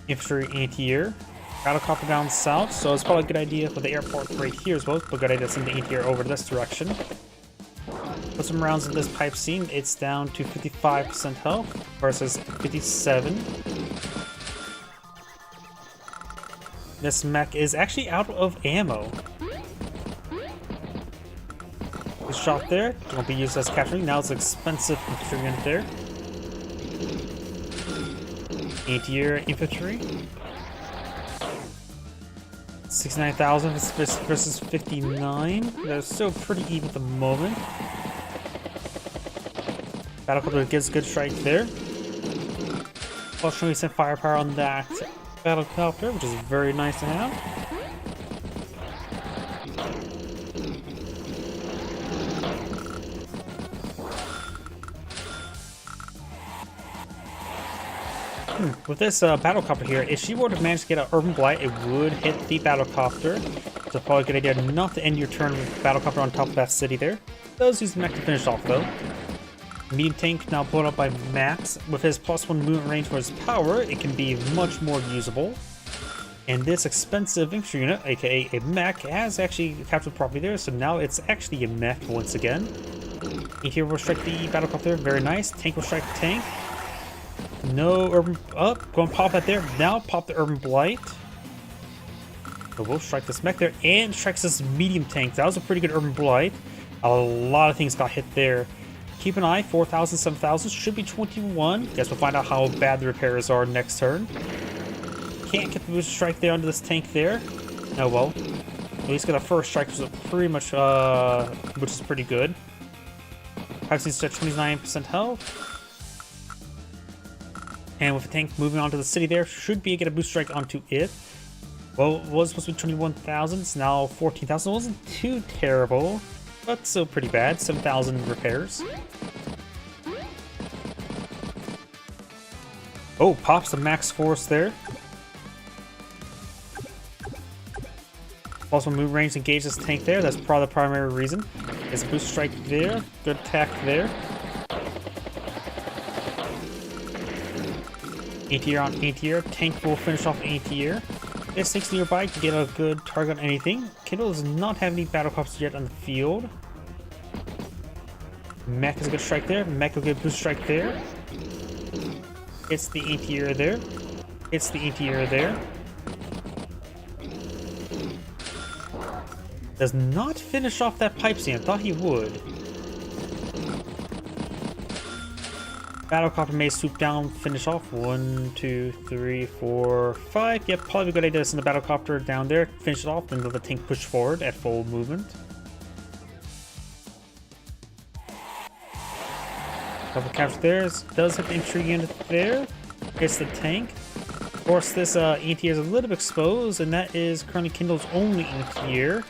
Infantry anti-air. Battlecopter down south, so it's probably a good idea for the airport right here as well, but a good idea to send the anti-air over this direction. Put some rounds in this pipe scene. It's down to 55% health versus 57. This mech is actually out of ammo. The shot there won't be used as capturing. Now it's an expensive infantry unit there. Anti-air infantry. 69,000 versus 59. They're still pretty even at the moment. Battlecopter gets a good strike there. Fortunately, sent firepower on that battlecopter, which is very nice to have. With this battlecopter here, if she were to manage to get an Urban Blight, it would hit the battlecopter. So probably a good idea not to end your turn with battlecopter on top of that city there. Does use the mech to finish off though. Medium tank now blown up by Max. With his +1 movement range for his power, it can be much more usable. And this expensive infantry unit, aka a mech, has actually captured property there, so now it's actually a mech once again. Here will strike the battlecopter, very nice. Tank will strike the tank. No urban up, go and pop that there. Now pop the Urban Blight. So we'll strike this mech there and strikes this medium tank. That was a pretty good Urban Blight. A lot of things got hit there. Keep an eye, 4,000, 7,000, should be 21. Guess we'll find out how bad the repairs are next turn. Can't get the boost strike there onto this tank there. Oh well. At least get a first strike, which is pretty much, which is pretty good. Pipe scene's at 29% health. And with the tank moving onto the city there, should be get a boost strike onto it. Well, it was supposed to be 21,000, it's now 14,000. It wasn't too terrible, but still pretty bad. 7,000 repairs. Oh, pops the max force there. Also, move range engage this tank there. That's probably the primary reason. It's a boost strike there. Good attack there. Anti-air on anti-air. Tank will finish off anti-air. There's things nearby to get a good target on anything. Kindle does not have any battlecocks yet on the field. Mech is a good strike there. Mech will get a boost strike there. It's the anti-air there. It's the anti-air there. Does not finish off that pipe scene. I thought he would. Battlecopter may swoop down, finish off. 1, 2, 3, 4, 5. Yep, probably a good idea to send the battlecopter down there, finish it off, then let the tank push forward at full movement. Double capture there. Does hit the infantry unit there. Hits the tank. Of course, this anti-air is a little bit exposed, and that is currently Kindle's only anti-air.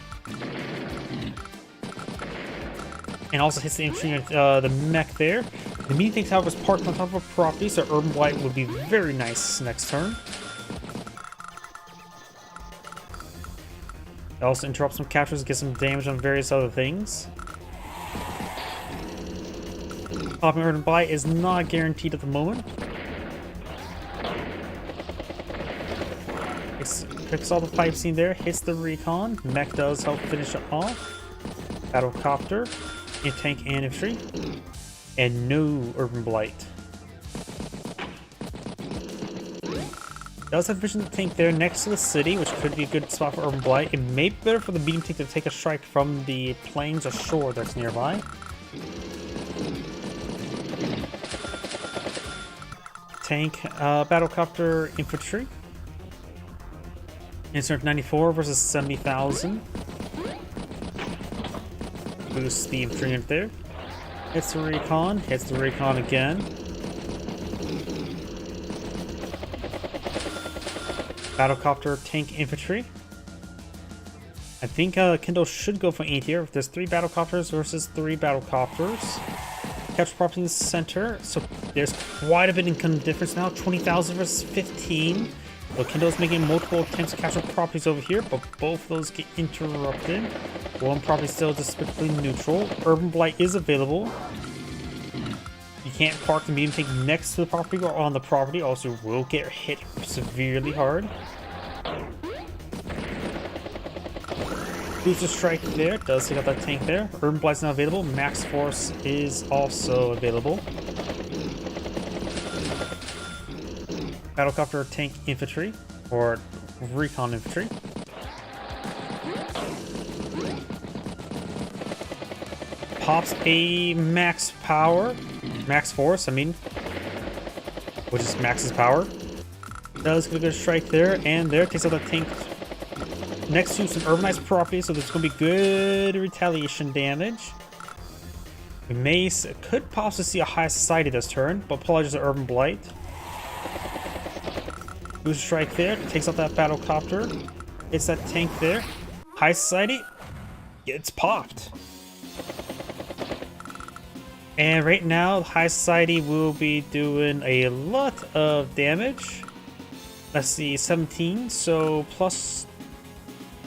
And also hits the infantry unit, the mech there. The medium tank tower is parked on top of a property, so Urban Blight would be very nice next turn. It also interrupts some captures, get some damage on various other things. Popping Urban Blight is not guaranteed at the moment. Picks all the pipe scene there, hits the recon. Mech does help finish it off. Battlecopter, tank and infantry. And no Urban Blight. Does have vision of the tank there next to the city, which could be a good spot for Urban Blight. It may be better for the medium tank to take a strike from the plains or shore that's nearby. Tank, battlecopter, infantry. Insert 94 versus 70,000. Boost the infantry unit there. Hits the recon again. Battlecopter, tank, infantry. I think Kindle should go for anti-air if there's 3 battlecopters versus 3 battlecopters. Capture property in the center, so there's quite a bit in difference now. 20,000 versus 15. Well, Kindle's making multiple attempts to capture properties over here, but both of those get interrupted. One property still despicably neutral. Urban Blight is available. You can't park the medium tank next to the property or on the property, also will get hit severely hard. Booster strike there, does take out that tank there. Urban Blight's not available. Max Force is also available. Battlecopter, tank, infantry, or recon infantry. Pops a max power, max force, I mean, which is max's power. Does get a good strike there, and there takes out the tank next to some urbanized property, so there's going to be good retaliation damage. We could possibly see a high society this turn, but apologies to Urban Blight. Boost strike there, takes out that battlecopter. It's that tank there. High society gets popped. And right now, High Society will be doing a lot of damage. Let's see, 17, so plus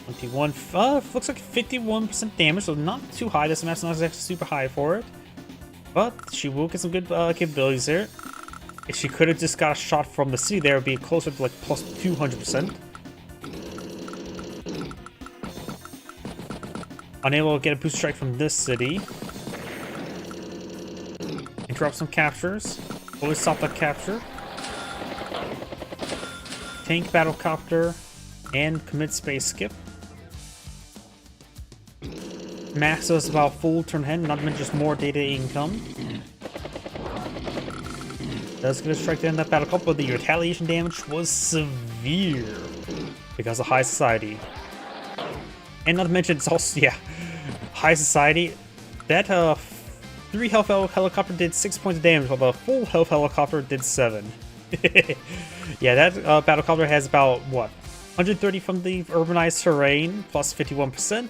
21. Looks like 51% damage, so not too high. This match is not actually super high for it. But she will get some good capabilities there. If she could have just got a shot from the city there, it would be closer to like plus 200%. Unable to get a boost strike from this city. Interrupt some captures. Always stop that capture. Tank, battlecopter, and commit space skip. Max does about full turn ahead, not to mention just more data income. Does get a strike there in that battlecopter, but the retaliation damage was severe because of High Society. And not to mention, it's also, yeah, High Society. That 3 health helicopter did 6 points of damage, while the full health helicopter did 7. Yeah, that battlecopter has about, what, 130 from the urbanized terrain, plus 51%.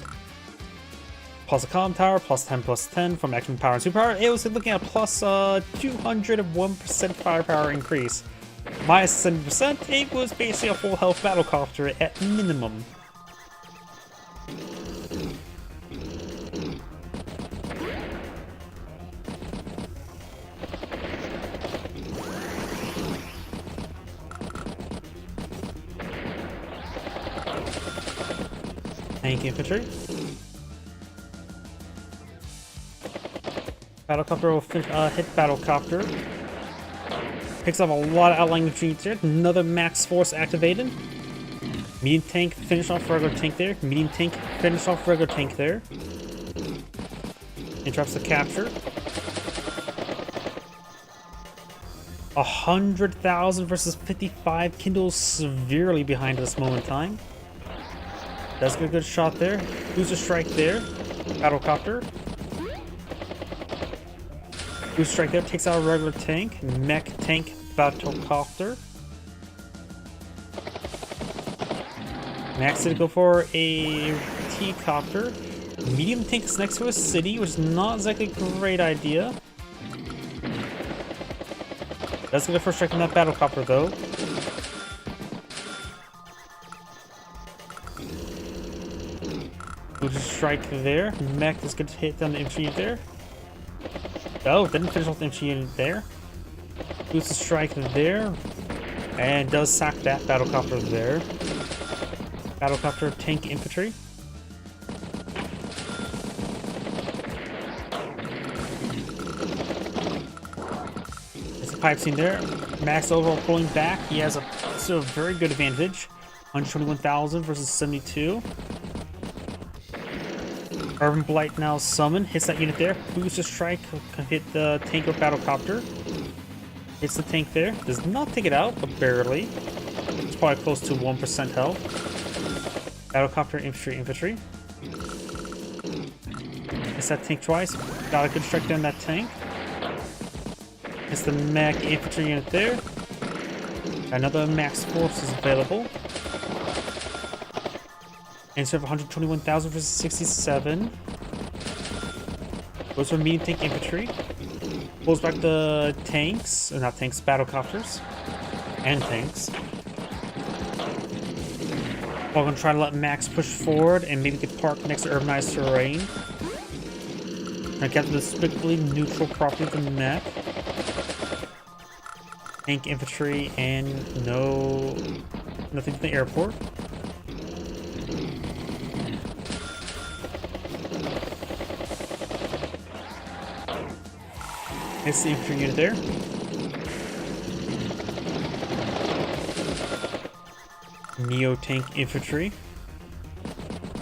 Plus a comm tower, plus 10, plus 10 from action power and superpower. It was looking at plus 201% firepower increase. Minus 70%, it was basically a full health battlecopter at minimum. Tank infantry. Battlecopter will hit Battlecopter. Picks up a lot of outlying infantry there. Another max force activated. Medium tank, finish off regular tank there. Medium tank, finish off regular tank there. Interrupts the capture. 100,000 versus 55. Kindles severely behind at this moment in time. Does get a good shot there. Booster strike there. Battlecopter. Booster strike there. Takes out a regular tank. Mech tank Battlecopter. Max did go for a T-copter. Medium tank is next to a city, which is not exactly a great idea. Does get a first strike on that Battlecopter though. Booster strike there. Mech is good to hit down the infantry unit there. Oh, didn't finish off the infantry unit there. Booster strike there. And does sack that Battlecopter there. Battlecopter tank infantry. There's a pipe scene there. Max overall pulling back. He has a very good advantage. 121,000 versus 72. Urban Blight now summoned. Hits that unit there. Booster strike can hit the tank or Battlecopter. Hits the tank there. Does not take it out, but barely. It's probably close to 1% health. Battlecopter infantry. Hits that tank twice. Got a good strike down that tank. Hits the mech infantry unit there. Another max force is available. Instead of 121,000 versus 67. Goes for medium tank infantry. Pulls back the tanks, or not tanks, Battlecopters. And tanks. We're gonna try to let Max push forward and maybe get parked next to urbanized terrain. I get the strictly neutral property of the mech. Tank infantry and nothing to the airport. It's the infantry unit there. Neo tank infantry.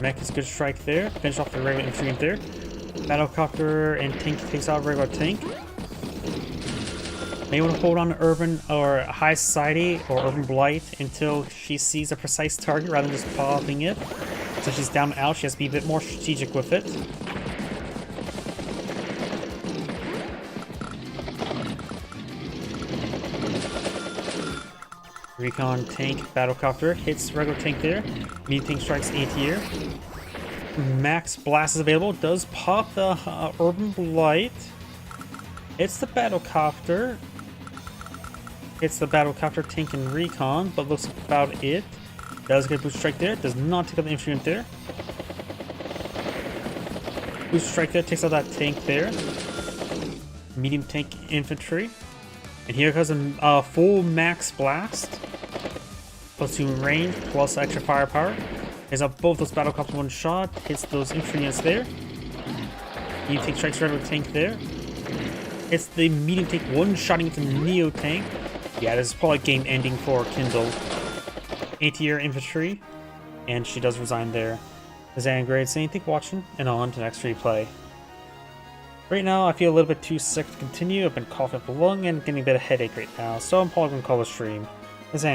Mech is good strike there. Finish off the regular infantry unit there. Battlecopter and tank takes out regular tank. May want to hold on to urban or high society or urban blight until she sees a precise target rather than just popping it. So she's down and out. She has to be a bit more strategic with it. Recon tank Battlecopter hits regular tank there. Medium tank strikes anti-air. Max blast is available. Does pop the urban blight. Hits the Battlecopter. Hits the Battlecopter tank and recon, but looks about it. Does get a boost strike there. Does not take out the infantry unit there. Boost strike there. Takes out that tank there. Medium tank infantry. And here comes a full max blast. Plus 2 range, plus extra firepower. Hits up both those Battlecopters one shot. Hits those infantry units there. Medium tank strikes right with the tank there. Hits the medium tank one-shotting into the Neo tank. Yeah, this is probably game ending for Kindle. Anti-air infantry. And she does resign there. As I grade saying, thank you for watching, and on to the next replay. Right now, I feel a little bit too sick to continue. I've been coughing up a lung and getting a bit of headache right now, so I'm probably going to call the stream. As I